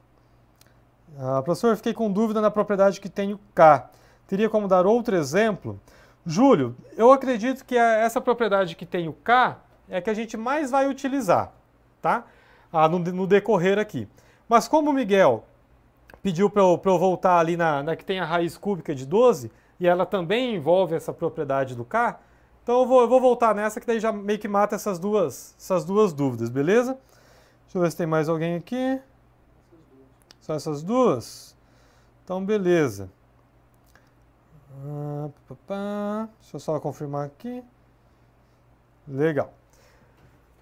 Professor, fiquei com dúvida na propriedade que tem o K. Teria como dar outro exemplo? Júlio, eu acredito que essa propriedade que tem o K é a que a gente mais vai utilizar, tá? No decorrer aqui. Mas como o Miguel pediu para eu voltar ali na que tem a raiz cúbica de 12, e ela também envolve essa propriedade do K, então eu vou voltar nessa, que daí já meio que mata essas duas dúvidas, beleza? Deixa eu ver se tem mais alguém aqui. Só essas duas? Então, beleza. Deixa eu só confirmar aqui. Legal.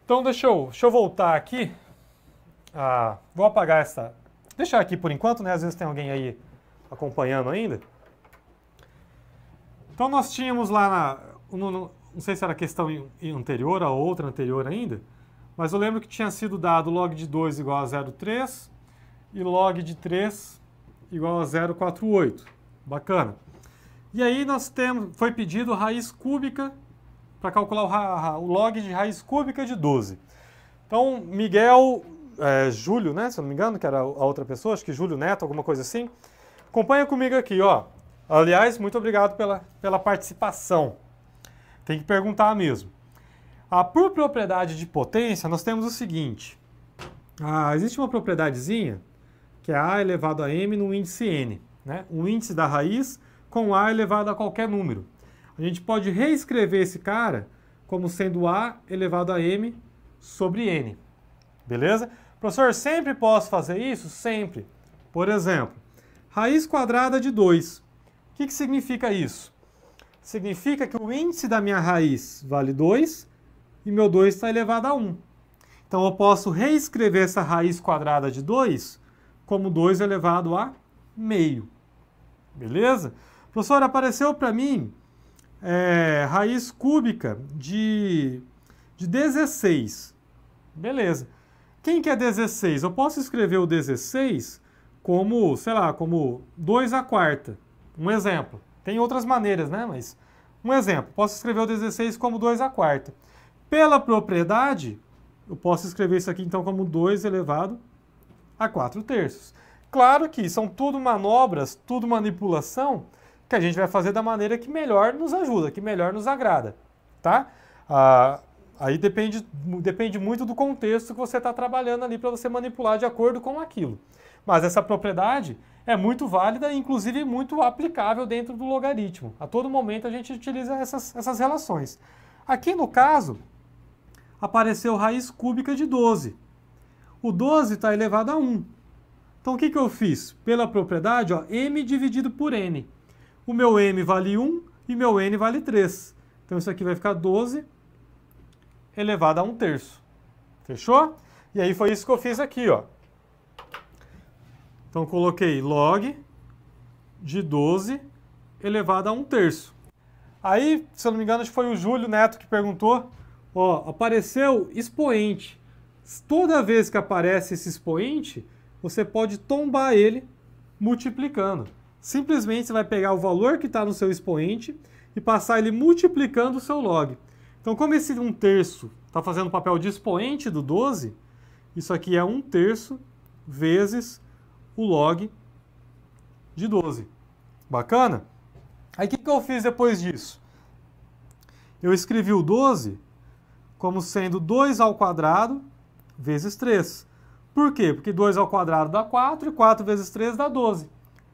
Então, deixa eu voltar aqui. Vou apagar essa... Deixar aqui por enquanto, né? Às vezes tem alguém aí acompanhando ainda. Então, nós tínhamos lá não sei se era a questão anterior, a outra anterior ainda, mas eu lembro que tinha sido dado log de 2 igual a 0,3 e log de 3 igual a 0,48. Bacana. E aí foi pedido raiz cúbica para calcular o log de raiz cúbica de 12. Então, Júlio, né, se eu não me engano, que era a outra pessoa, acho que Júlio Neto, alguma coisa assim, acompanha comigo aqui, ó. Aliás, muito obrigado pela participação. Tem que perguntar mesmo. Por propriedade de potência, nós temos o seguinte. Existe uma propriedadezinha, que é A elevado a M no índice N. Né? O índice da raiz com A elevado a qualquer número. A gente pode reescrever esse cara como sendo A elevado a M sobre N. Beleza? Professor, sempre posso fazer isso? Sempre. Por exemplo, raiz quadrada de 2. O que significa isso? Significa que o índice da minha raiz vale 2 e meu 2 está elevado a 1. Então eu posso reescrever essa raiz quadrada de 2 como 2 elevado a meio. Beleza? Professor, apareceu para mim raiz cúbica de 16. Beleza. Quem que é 16? Eu posso escrever o 16 como, sei lá, como 2 à quarta. Um exemplo. Tem outras maneiras, né? Mas um exemplo. Posso escrever o 16 como 2 à quarta. Pela propriedade, eu posso escrever isso aqui então como 2 elevado a 4 terços. Claro que são tudo manobras, tudo manipulação que a gente vai fazer da maneira que melhor nos ajuda, que melhor nos agrada. tá? Aí depende muito do contexto que você está trabalhando ali para você manipular de acordo com aquilo. Mas essa propriedade é muito válida e, inclusive, muito aplicável dentro do logaritmo. A todo momento a gente utiliza essas relações. Aqui, no caso, apareceu raiz cúbica de 12. O 12 está elevado a 1. Então, o que eu fiz? Pela propriedade, ó, m dividido por n. O meu m vale 1 e meu n vale 3. Então, isso aqui vai ficar 12 elevado a 1/3. Fechou? E aí foi isso que eu fiz aqui, ó. Então, coloquei log de 12 elevado a 1/3. Aí, se eu não me engano, acho que foi o Júlio Neto que perguntou, ó, apareceu expoente. Toda vez que aparece esse expoente, você pode tombar ele multiplicando. Simplesmente você vai pegar o valor que está no seu expoente e passar ele multiplicando o seu log. Então, como esse 1/3 está fazendo o papel de expoente do 12, isso aqui é 1/3 vezes o log de 12. Bacana? Aí o que eu fiz depois disso? Eu escrevi o 12 como sendo 2 ao quadrado vezes 3. Por quê? Porque 2 ao quadrado dá 4 e 4 vezes 3 dá 12.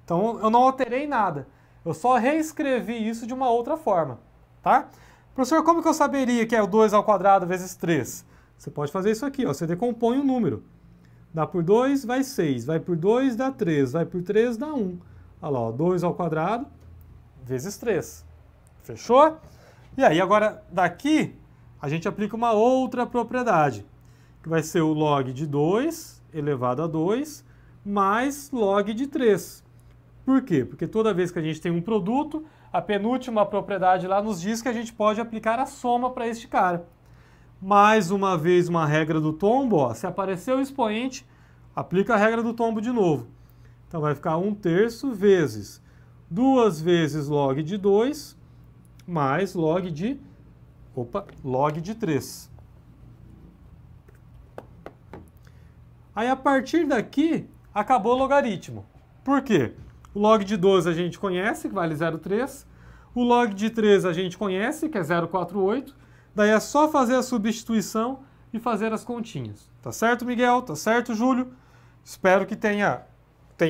Então eu não alterei nada. Eu só reescrevi isso de uma outra forma. Tá? Professor, como que eu saberia que é o 2 ao quadrado vezes 3? Você pode fazer isso aqui, ó. Você decompõe um número. Dá por 2, vai 6. Vai por 2, dá 3. Vai por 3, dá 1. Olha lá, ó, 2 ao quadrado vezes 3. Fechou? E aí, agora, daqui, a gente aplica uma outra propriedade, que vai ser o log de 2 elevado a 2 mais log de 3. Por quê? Porque toda vez que a gente tem um produto, a penúltima propriedade lá nos diz que a gente pode aplicar a soma para este cara. Mais uma vez, uma regra do tombo, ó, se aparecer o expoente, aplica a regra do tombo de novo. Então vai ficar 1/3 vezes 2 vezes log de 2 mais log de 3. Aí a partir daqui, acabou o logaritmo. Por quê? O log de 12 a gente conhece, que vale 0,3. O log de 3 a gente conhece, que é 0,48. Daí é só fazer a substituição e fazer as continhas. Tá certo, Miguel? Tá certo, Júlio? Espero que tenha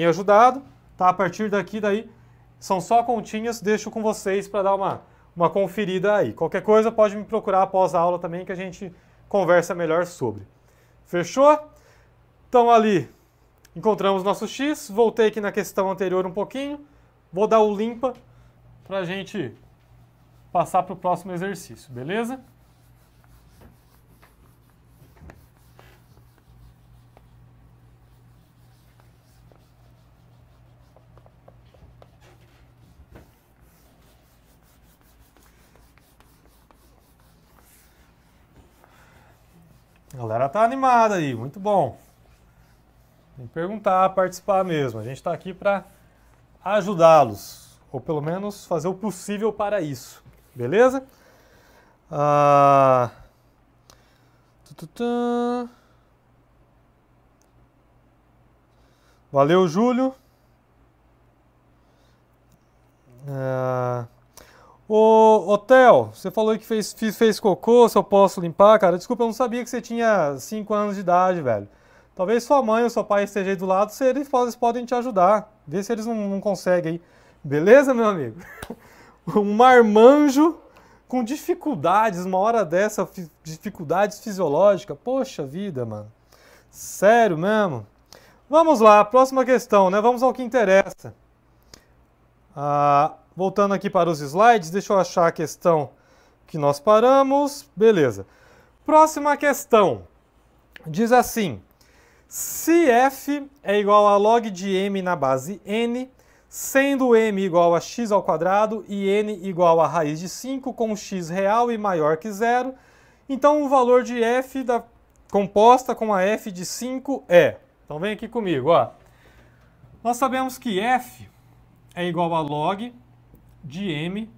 ajudado. Tá? A partir daqui, daí, são só continhas. Deixo com vocês para dar uma conferida aí. Qualquer coisa pode me procurar após a aula também, que a gente conversa melhor sobre. Fechou? Então ali, encontramos nosso x. Voltei aqui na questão anterior um pouquinho. Vou dar o limpa para a gente passar para o próximo exercício, beleza? A galera tá animada aí, muito bom. Tem que perguntar, participar mesmo. A gente está aqui para ajudá-los, ou pelo menos fazer o possível para isso. Beleza? Valeu, Júlio. Ô, Theo, você falou que fez cocô, se eu posso limpar, cara. Desculpa, eu não sabia que você tinha 5 anos de idade, velho. Talvez sua mãe ou seu pai esteja aí do lado, eles podem te ajudar. Vê se eles não conseguem aí. Beleza, meu amigo? Um marmanjo com dificuldades, uma hora dessa, dificuldades fisiológicas. Poxa vida, mano. Sério mesmo? Vamos lá, próxima questão, né? Vamos ao que interessa. Voltando aqui para os slides, deixa eu achar a questão que nós paramos. Beleza. Próxima questão. Diz assim: se f é igual a log de m na base n, sendo m igual a x ao quadrado e n igual a raiz de 5 com x real e maior que zero, então o valor de f composta com a f de 5 é... Então vem aqui comigo, ó. Nós sabemos que f é igual a log de m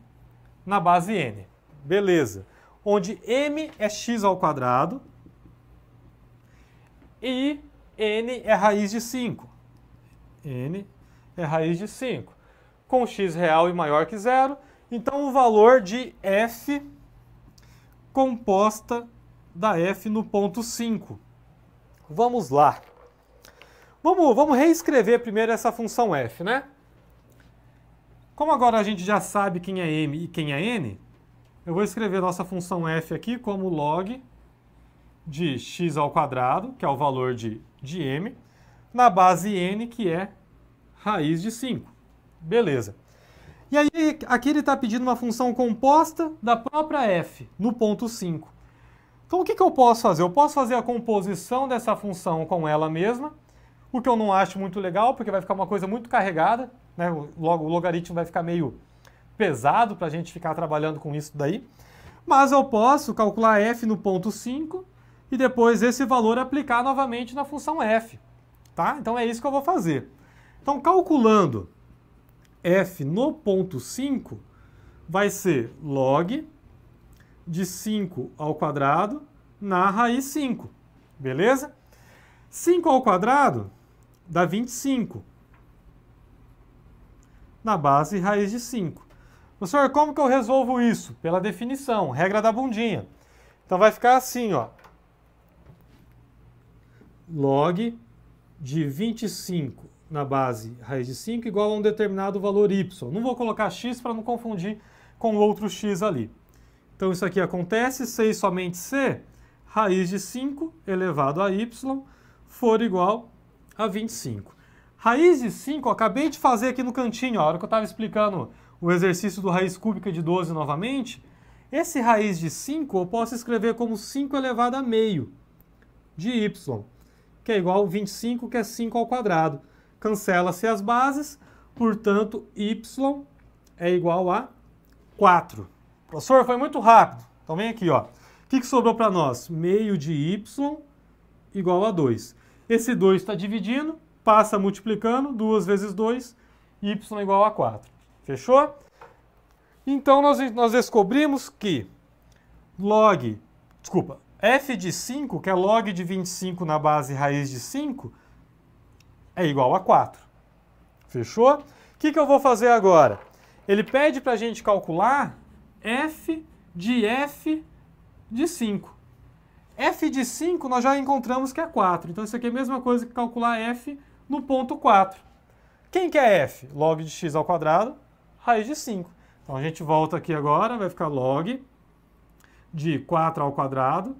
na base n. Beleza. Onde m é x ao quadrado e n é raiz de 5. N é raiz de 5. Com x real e maior que zero, então o valor de f composta da f no ponto 5. Vamos lá. Vamos reescrever primeiro essa função f, né? Como agora a gente já sabe quem é m e quem é n, eu vou escrever nossa função f aqui como log de x ao quadrado, que é o valor de m, na base n, que é raiz de 5. Beleza. E aí, aqui ele está pedindo uma função composta da própria f, no ponto 5. Então, o que eu posso fazer? Eu posso fazer a composição dessa função com ela mesma, o que eu não acho muito legal, porque vai ficar uma coisa muito carregada, né? Logo, o logaritmo vai ficar meio pesado para a gente ficar trabalhando com isso daí. Mas eu posso calcular f no ponto 5 e depois esse valor aplicar novamente na função f. Tá? Então é isso que eu vou fazer. Então, calculando f no ponto 5, vai ser log de 5 ao quadrado na raiz 5. Beleza? 5 ao quadrado dá 25. Na base raiz de 5. Professor, como que eu resolvo isso? Pela definição, regra da bundinha. Então vai ficar assim, ó. Log de 25 na base raiz de 5 igual a um determinado valor y. Não vou colocar x para não confundir com outro x ali. Então isso aqui acontece se e somente se raiz de 5 elevado a y for igual a 25. Raiz de 5, eu acabei de fazer aqui no cantinho, a hora que eu estava explicando o exercício do raiz cúbica de 12 novamente. Esse raiz de 5 eu posso escrever como 5 elevado a meio de y, que é igual a 25, que é 5 ao quadrado. Cancela-se as bases, portanto, y é igual a 4. Professor, foi muito rápido. Então vem aqui, ó. O que sobrou para nós? Meio de y igual a 2. Esse 2 está dividindo, passa multiplicando, 2 vezes 2, y igual a 4. Fechou? Então nós descobrimos que f de 5, que é log de 25 na base raiz de 5, é igual a 4. Fechou? O que eu vou fazer agora? Ele pede para a gente calcular f de 5. f de 5 nós já encontramos que é 4. Então isso aqui é a mesma coisa que calcular f no ponto 4. Quem que é f? Log de x ao quadrado, raiz de 5. Então a gente volta aqui agora, vai ficar log de 4 ao quadrado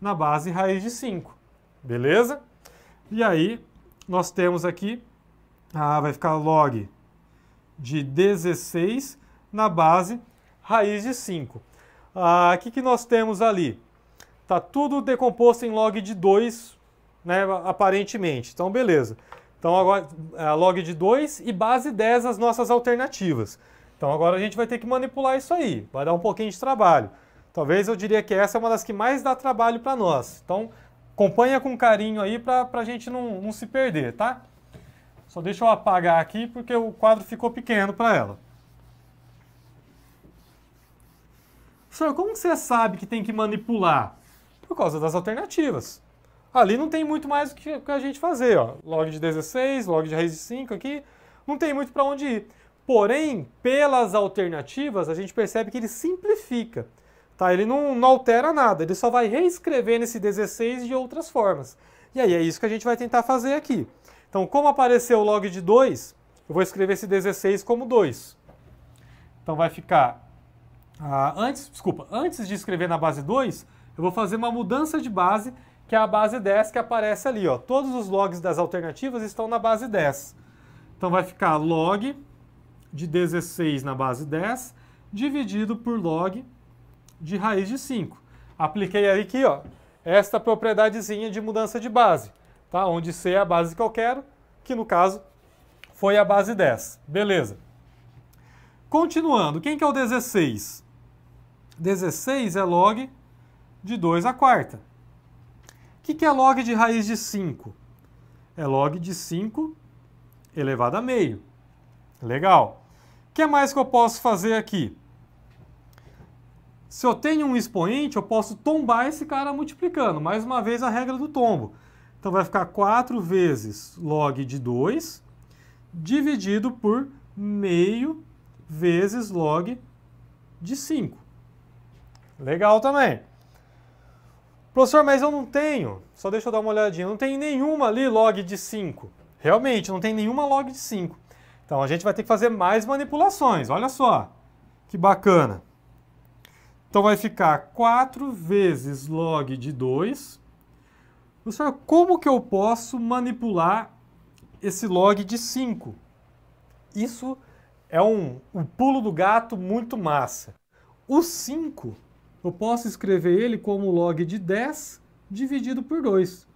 na base raiz de 5. Beleza? E aí nós temos aqui, vai ficar log de 16 na base raiz de 5. O que nós temos ali? Está tudo decomposto em log de 2, né, aparentemente. Então, beleza. Então, agora, log de 2 e base 10 as nossas alternativas. Então, agora a gente vai ter que manipular isso aí. Vai dar um pouquinho de trabalho. Talvez eu diria que essa é uma das que mais dá trabalho para nós. Então, acompanha com carinho aí para a gente não se perder, tá? Só deixa eu apagar aqui porque o quadro ficou pequeno para ela. Senhor, como você sabe que tem que manipular? Por causa das alternativas. Ali não tem muito mais o que a gente fazer, ó. Log de 16, log de raiz de 5 aqui, não tem muito para onde ir. Porém, pelas alternativas, a gente percebe que ele simplifica. Tá? Ele não altera nada, ele só vai reescrever nesse 16 de outras formas. E aí é isso que a gente vai tentar fazer aqui. Então, como apareceu o log de 2, eu vou escrever esse 16 como 2. Então vai ficar... antes de escrever na base 2, eu vou fazer uma mudança de base, que é a base 10 que aparece ali. Ó. Todos os logs das alternativas estão na base 10. Então vai ficar log de 16 na base 10, dividido por log de raiz de 5. Apliquei aí aqui, ó, esta propriedadezinha de mudança de base, tá? Onde C é a base que eu quero, que no caso foi a base 10. Beleza. Continuando, quem que é o 16? 16 é log de 2 à quarta. O que é log de raiz de 5? É log de 5 elevado a meio. Legal. O que mais que eu posso fazer aqui? Se eu tenho um expoente, eu posso tombar esse cara multiplicando. Mais uma vez a regra do tombo. Então vai ficar 4 vezes log de 2 dividido por meio vezes log de 5. Legal também. Professor, mas eu não tenho, só deixa eu dar uma olhadinha, não tem nenhuma ali log de 5. Realmente, não tem nenhuma log de 5. Então a gente vai ter que fazer mais manipulações, olha só, que bacana. Então vai ficar 4 vezes log de 2. Professor, como que eu posso manipular esse log de 5? Isso é um pulo do gato muito massa. O 5, eu posso escrever ele como log de 10 dividido por 2.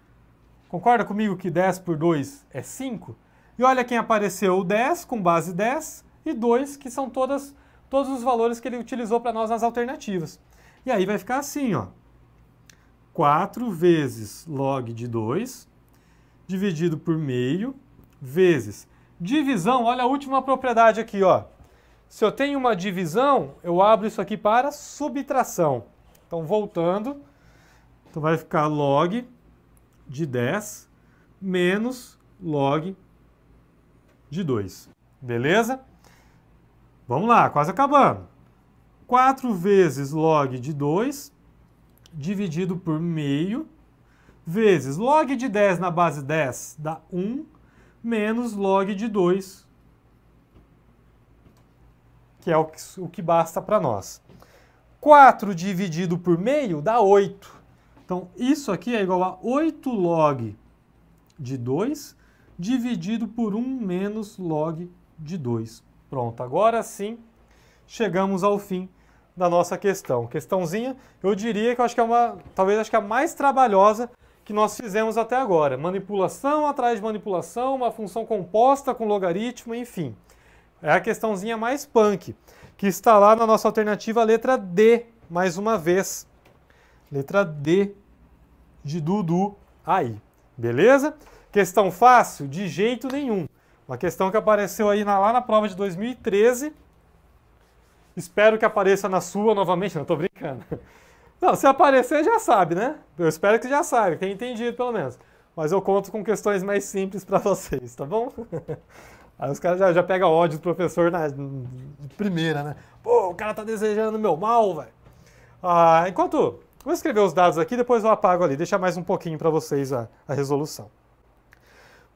Concorda comigo que 10 por 2 é 5? E olha quem apareceu, o 10 com base 10 e 2, que são todos os valores que ele utilizou para nós nas alternativas. E aí vai ficar assim, ó. 4 vezes log de 2 dividido por meio vezes divisão. Olha a última propriedade aqui, ó. Se eu tenho uma divisão, eu abro isso aqui para subtração. Então, voltando, então vai ficar log de 10 menos log de 2. Beleza? Vamos lá, quase acabando. 4 vezes log de 2 dividido por meio vezes log de 10 na base 10 dá 1 menos log de 2, que é o que basta para nós. 4 dividido por meio dá 8. Então, isso aqui é igual a 8 log de 2 dividido por 1 menos log de 2. Pronto, agora sim chegamos ao fim da nossa questão. Questãozinha, eu diria que eu acho que talvez a mais trabalhosa que nós fizemos até agora. Manipulação atrás de manipulação, uma função composta com logaritmo, enfim. É a questãozinha mais punk, que está lá na nossa alternativa letra D, mais uma vez. Letra D de Dudu aí. Beleza? Questão fácil? De jeito nenhum. Uma questão que apareceu aí lá na prova de 2013. Espero que apareça na sua novamente. Não, tô brincando. Não, se aparecer já sabe, né? Eu espero que já saiba, que tenha entendido pelo menos. Mas eu conto com questões mais simples para vocês, tá bom? Aí os caras já pegam ódio do professor de primeira, né? Pô, o cara tá desejando meu mal, velho. Enquanto... Vou escrever os dados aqui, depois eu apago ali. Deixa mais um pouquinho para vocês a resolução.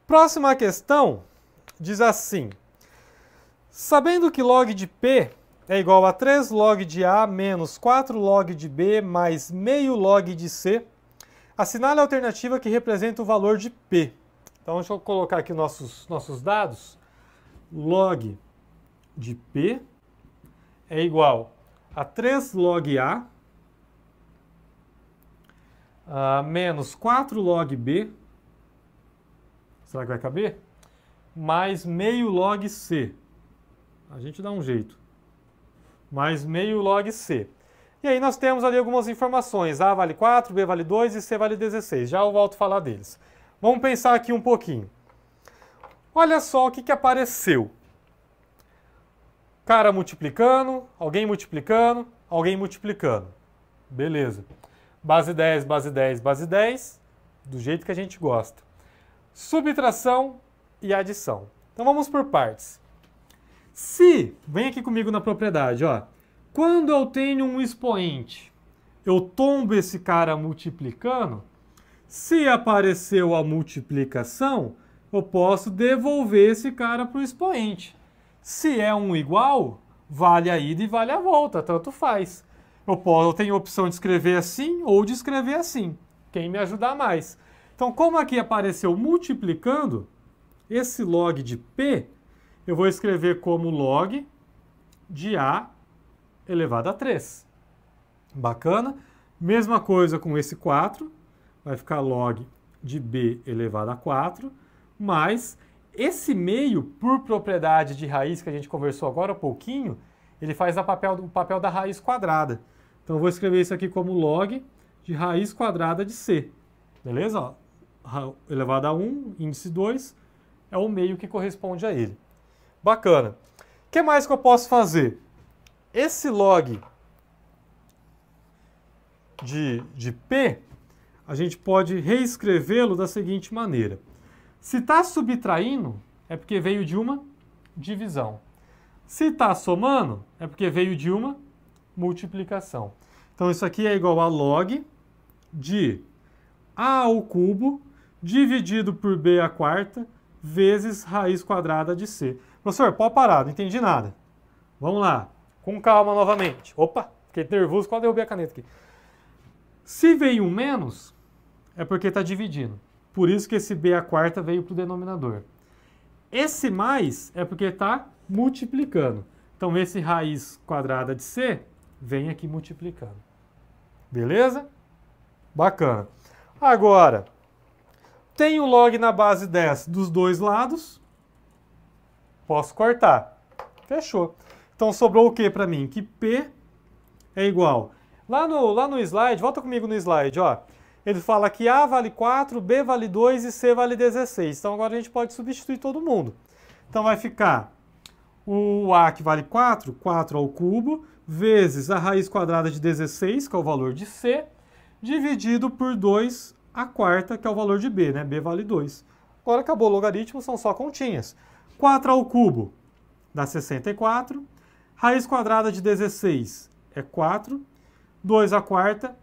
Próxima questão diz assim. Sabendo que log de P é igual a 3 log de A menos 4 log de B mais meio log de C, assinale a alternativa que representa o valor de P. Então, deixa eu colocar aqui nossos dados. Log de P é igual a 3 log A menos 4 log B, será que vai caber? Mais meio log C. A gente dá um jeito. Mais meio log C. E aí nós temos ali algumas informações. A vale 4, B vale 2 e C vale 16. Já eu volto a falar deles. Vamos pensar aqui um pouquinho. Olha só o que apareceu. Cara multiplicando, alguém multiplicando, alguém multiplicando. Beleza. Base 10, base 10, base 10. Do jeito que a gente gosta. Subtração e adição. Então vamos por partes. Vem aqui comigo na propriedade, ó. Quando eu tenho um expoente, eu tombo esse cara multiplicando. Se apareceu a multiplicação, eu posso devolver esse cara para o expoente. Se é um igual, vale a ida e vale a volta, tanto faz. Eu tenho a opção de escrever assim ou de escrever assim. Quem me ajudar mais. Então, como aqui apareceu multiplicando, esse log de P, eu vou escrever como log de A elevado a 3. Bacana? Mesma coisa com esse 4. Vai ficar log de B elevado a 4. Mais esse meio, por propriedade de raiz que a gente conversou agora há pouquinho, ele faz o papel da raiz quadrada. Então, eu vou escrever isso aqui como log de raiz quadrada de C. Beleza? Ó, elevado a 1, índice 2, é o meio que corresponde a ele. Bacana. O que mais que eu posso fazer? Esse log de P, a gente pode reescrevê-lo da seguinte maneira. Se está subtraindo, é porque veio de uma divisão. Se está somando, é porque veio de uma multiplicação. Então, isso aqui é igual a log de a ao cubo dividido por b à quarta vezes raiz quadrada de c. Professor, pode parar, não entendi nada. Vamos lá, com calma novamente. Opa, fiquei nervoso, quase derrubei a caneta aqui. Se veio um menos, é porque está dividindo. Por isso que esse b à quarta veio para o denominador. Esse mais é porque está multiplicando. Então, esse raiz quadrada de c vem aqui multiplicando. Beleza? Bacana. Agora, tem o log na base 10 dos dois lados. Posso cortar. Fechou. Então, sobrou o que para mim? Que P é igual. Lá no slide, volta comigo no slide, ó. Ele fala que A vale 4, B vale 2 e C vale 16. Então, agora a gente pode substituir todo mundo. Então, vai ficar o A que vale 4, 4 ao cubo, vezes a raiz quadrada de 16, que é o valor de C, dividido por 2 a quarta, que é o valor de B, né? B vale 2. Agora acabou o logaritmo, são só continhas. 4 ao cubo dá 64. Raiz quadrada de 16 é 4. 2 à quarta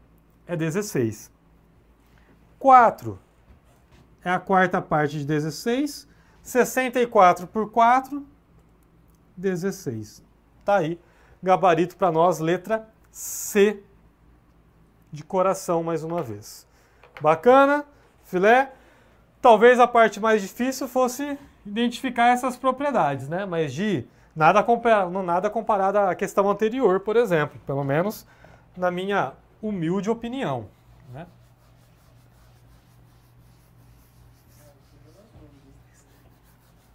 é 16. 4 é a quarta parte de 16. 64 por 4, 16. Tá aí, gabarito para nós, letra C de coração mais uma vez. Bacana, filé. Talvez a parte mais difícil fosse identificar essas propriedades, né? Mas de nada comparado à questão anterior, por exemplo. Pelo menos na minha humilde opinião, né?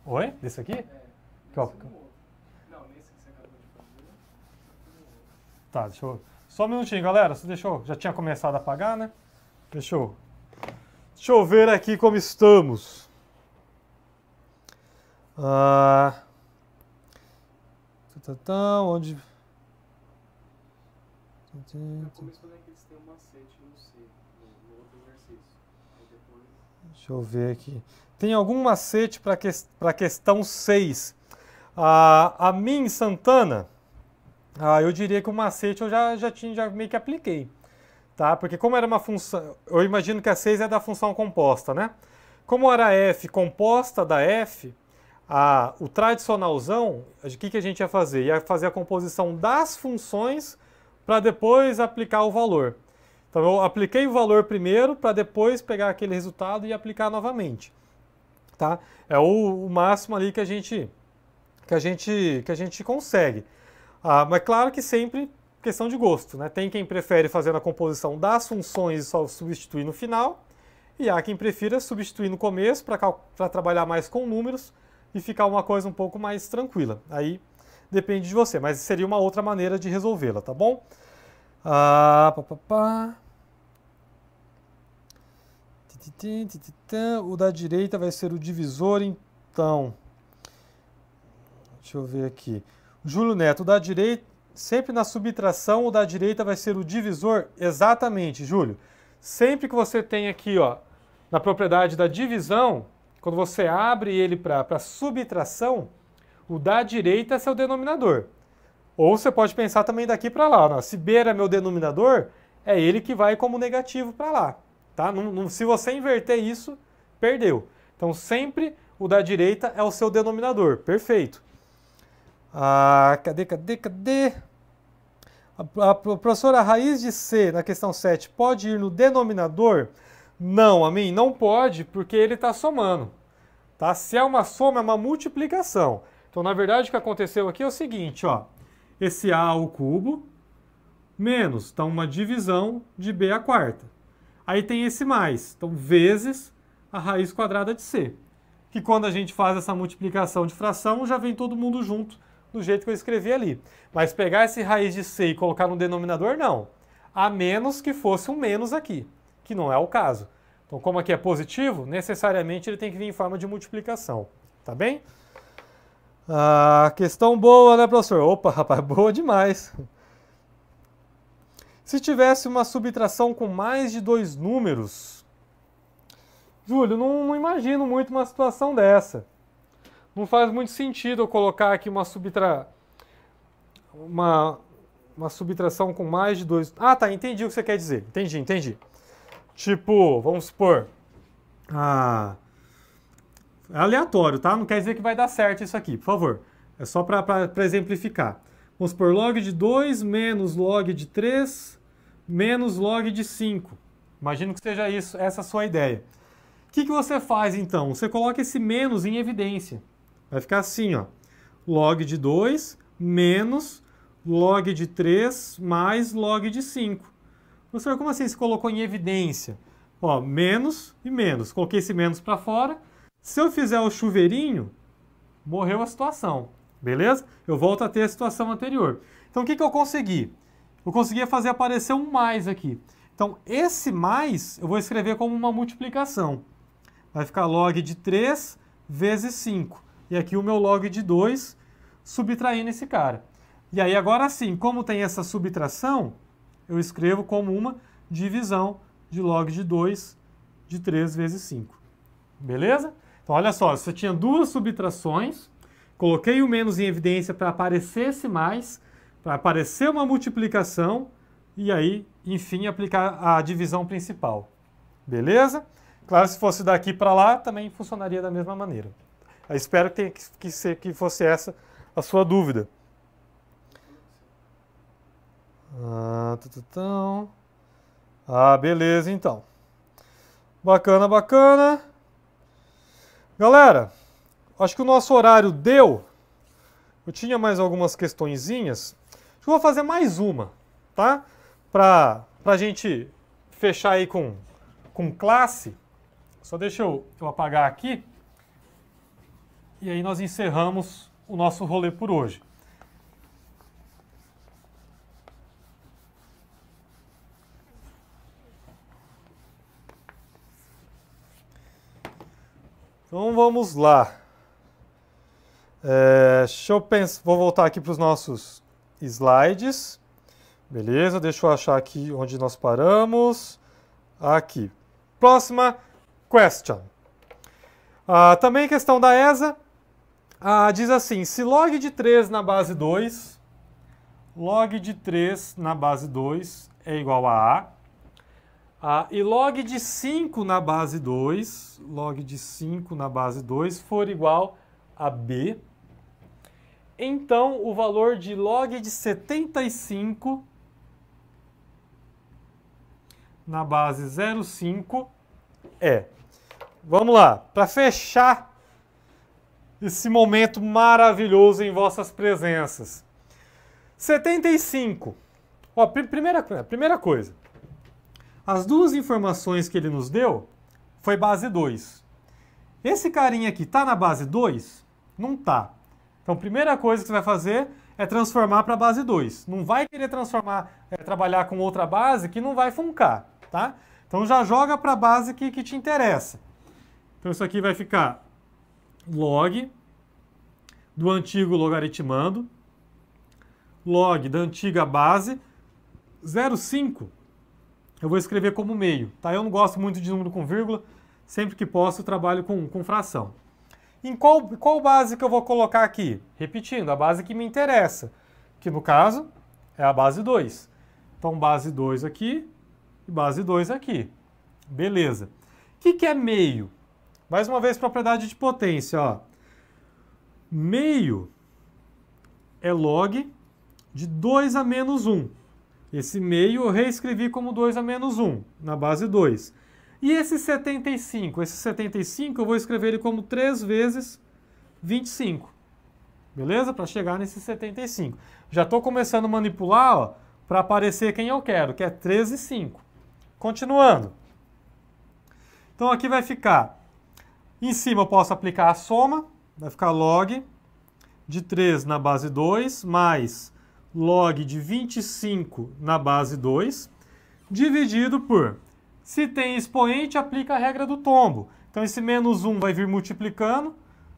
Oi? Desse aqui? Não, nesse que você acabou de fazer. Tá, deixa eu... Só um minutinho, galera. Você deixou... Já tinha começado a apagar, né? Deixa eu ver aqui como estamos. Onde... No começo, quando é que eles têm um macete no C, no outro exercício. Aí depois... Deixa eu ver aqui. Tem algum macete para a questão 6. A Min Santana, eu diria que o macete eu já meio que apliquei. Tá? Porque como era uma função... Eu imagino que a 6 é da função composta, né? Como era f composta da f, o tradicionalzão, o que a gente ia fazer? Ia fazer a composição das funções para depois aplicar o valor. Então eu apliquei o valor primeiro para depois pegar aquele resultado e aplicar novamente. Tá? É o máximo ali que a gente consegue. Mas claro que sempre questão de gosto, né? Tem quem prefere fazer a composição das funções e só substituir no final, e há quem prefira substituir no começo para trabalhar mais com números e ficar uma coisa um pouco mais tranquila. Aí depende de você, mas seria uma outra maneira de resolvê-la, tá bom? O da direita vai ser o divisor, então. Deixa eu ver aqui. Júlio Neto, o da direita, sempre na subtração, o da direita vai ser o divisor? Exatamente, Júlio. Sempre que você tem aqui, ó, na propriedade da divisão, quando você abre ele para subtração, o da direita é seu denominador. Ou você pode pensar também daqui para lá. Ó, se B era meu denominador, é ele que vai como negativo para lá. Tá? Se você inverter isso, perdeu. Então, sempre o da direita é o seu denominador. Perfeito. Cadê? A professora, a raiz de C, na questão 7, pode ir no denominador? Não, Amin, não pode, porque ele está somando. Tá? Se é uma soma, é uma multiplicação. Então, na verdade, o que aconteceu aqui é o seguinte, ó. Esse A ao cubo, menos, então uma divisão de B à quarta. Aí tem esse mais, então vezes a raiz quadrada de C. Que quando a gente faz essa multiplicação de fração, já vem todo mundo junto, do jeito que eu escrevi ali. Mas pegar esse raiz de C e colocar no denominador, não. A menos que fosse um menos aqui, que não é o caso. Então, como aqui é positivo, necessariamente ele tem que vir em forma de multiplicação. Tá bem? Questão boa, né, professor? Opa, rapaz, boa demais. Se tivesse uma subtração com mais de 2 números... Júlio, não imagino muito uma situação dessa. Não faz muito sentido eu colocar aqui uma uma subtração com mais de 2... Ah, tá, entendi o que você quer dizer. Entendi. Tipo, vamos supor... é aleatório, tá? Não quer dizer que vai dar certo isso aqui, por favor. É só para exemplificar. Vamos supor, log de 2 menos log de 3 menos log de 5. Imagino que seja isso, essa a sua ideia. O que você faz, então? Você coloca esse menos em evidência. Vai ficar assim, ó. Log de 2 menos log de 3 mais log de 5. Professor, como assim você colocou em evidência? Ó, menos e menos. Coloquei esse menos para fora. Se eu fizer o chuveirinho, morreu a situação. Beleza? Eu volto a ter a situação anterior. Então, o que eu consegui? Eu consegui fazer aparecer um mais aqui. Então, esse mais eu vou escrever como uma multiplicação. Vai ficar log de 3 vezes 5. E aqui o meu log de 2 subtraindo esse cara. E aí, agora sim, como tem essa subtração, eu escrevo como uma divisão de log de 2 de 3 vezes 5. Beleza? Então, olha só, você tinha duas subtrações, coloquei o menos em evidência para aparecer esse mais, para aparecer uma multiplicação, e aí, enfim, aplicar a divisão principal. Beleza? Claro, se fosse daqui para lá, também funcionaria da mesma maneira. Eu espero que fosse essa a sua dúvida. Beleza, então. Bacana. Galera, acho que o nosso horário deu. Eu tinha mais algumas questõezinhas. Acho que eu vou fazer mais uma, tá? Pra gente fechar aí com classe. Só deixa eu apagar aqui. E aí nós encerramos o nosso rolê por hoje. Então vamos lá. Deixa eu pensar, vou voltar aqui para os nossos slides. Beleza, deixa eu achar aqui onde nós paramos. Aqui. Próxima question. Também questão da ESA. Diz assim, se log de 3 na base 2, log de 3 na base 2 é igual a A. E log de 5 na base 2, log de 5 na base 2 for igual a B, então o valor de log de 75 na base 0,5 é. Vamos lá, para fechar esse momento maravilhoso em vossas presenças. 75. Ó, primeira coisa. As duas informações que ele nos deu foi base 2. Esse carinha aqui tá na base 2? Não tá. Então, a primeira coisa que você vai fazer é transformar para a base 2. Não vai querer trabalhar com outra base que não vai funcar, tá? Então, já joga para a base que te interessa. Então, isso aqui vai ficar log do antigo logaritmando, log da antiga base, 0,5. Eu vou escrever como meio, tá? Eu não gosto muito de número com vírgula, sempre que posso eu trabalho com fração. Em qual base que eu vou colocar aqui? Repetindo, a base que me interessa, que no caso é a base 2. Então, base 2 aqui e base 2 aqui. Beleza. O que é meio? Mais uma vez, propriedade de potência, ó. Meio é log de 2 a menos 1. Esse meio eu reescrevi como 2 a menos 1, na base 2. E esse 75? Esse 75 eu vou escrever ele como 3 vezes 25. Beleza? Para chegar nesse 75. Já estou começando a manipular para aparecer quem eu quero, que é 13,5. Continuando. Então aqui vai ficar, em cima eu posso aplicar a soma, vai ficar log de 3 na base 2, mais log de 25 na base 2, dividido por, se tem expoente, aplica a regra do tombo. Então esse menos 1 vai vir multiplicando,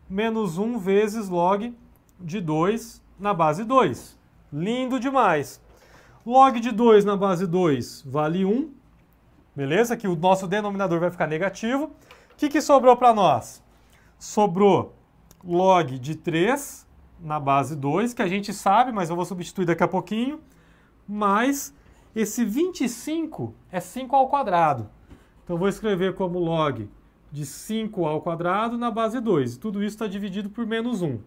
menos 1 vezes log de 2 na base 2. Lindo demais. Log de 2 na base 2 vale 1. Beleza? Aqui o nosso denominador vai ficar negativo. O que sobrou para nós? Sobrou log de 3 na base 2, que a gente sabe, mas eu vou substituir daqui a pouquinho, mais esse 25 é 5 ao quadrado. Então, vou escrever como log de 5 ao quadrado na base 2. Tudo isso está dividido por menos 1.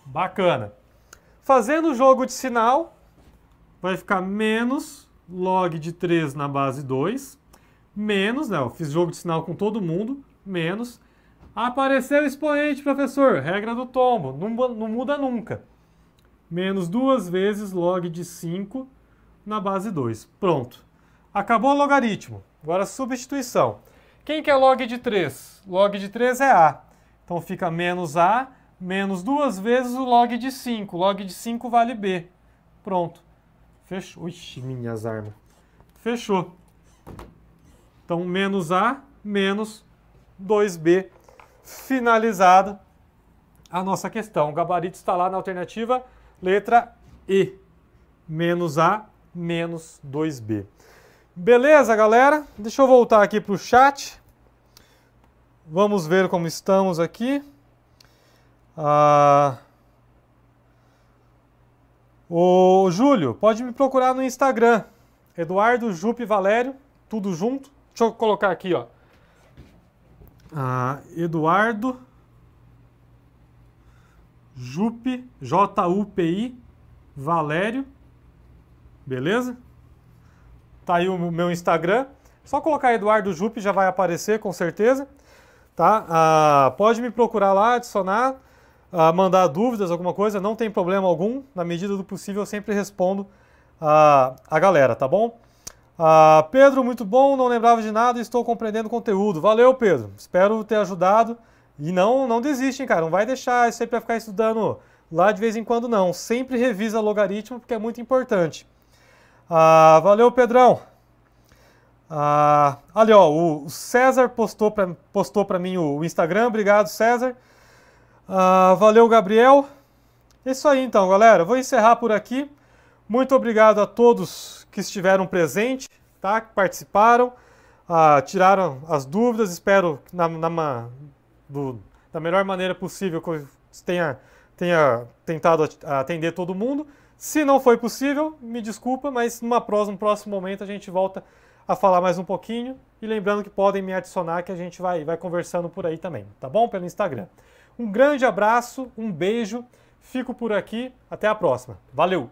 Bacana. Fazendo o jogo de sinal, vai ficar menos log de 3 na base 2, menos, né, eu fiz jogo de sinal com todo mundo, menos, apareceu o expoente, professor, regra do tombo, não muda nunca. Menos 2 vezes log de 5 na base 2. Pronto. Acabou o logaritmo. Agora substituição. Quem que é log de 3? Log de 3 é A. Então fica menos A, menos 2 vezes o log de 5. Log de 5 vale B. Pronto. Fechou. Ixi, minhas armas. Fechou. Então, menos A, menos 2B. Finalizada a nossa questão. O gabarito está lá na alternativa letra E. Menos A, menos 2B. Beleza, galera? Deixa eu voltar aqui para o chat. Vamos ver como estamos aqui. Ô, Júlio, pode me procurar no Instagram. Eduardo Jupe Valério, tudo junto. Deixa eu colocar aqui, ó. Eduardo Jupe, Jupi, Valério. Beleza? Tá aí o meu Instagram. Só colocar Eduardo Jupe já vai aparecer, com certeza. Tá? Pode me procurar lá, adicionar, mandar dúvidas, alguma coisa, não tem problema algum. Na medida do possível, eu sempre respondo a galera, tá bom? Pedro, muito bom, não lembrava de nada e estou compreendendo o conteúdo. Valeu, Pedro. Espero ter ajudado. E não desistem, cara. Não vai deixar isso aí para ficar estudando lá de vez em quando, não. Sempre revisa logaritmo, porque é muito importante. Valeu, Pedrão. Ali, ó, o César postou para mim o Instagram. Obrigado, César. Valeu, Gabriel. É isso aí, então, galera. Vou encerrar por aqui. Muito obrigado a todos que estiveram presentes, tá? Que participaram, tiraram as dúvidas. Espero que da melhor maneira possível que eu tenha tentado atender todo mundo. Se não foi possível, me desculpa, mas no próximo momento a gente volta a falar mais um pouquinho. E lembrando que podem me adicionar, que a gente vai conversando por aí também, tá bom? Pelo Instagram. Um grande abraço, um beijo, fico por aqui, até a próxima. Valeu!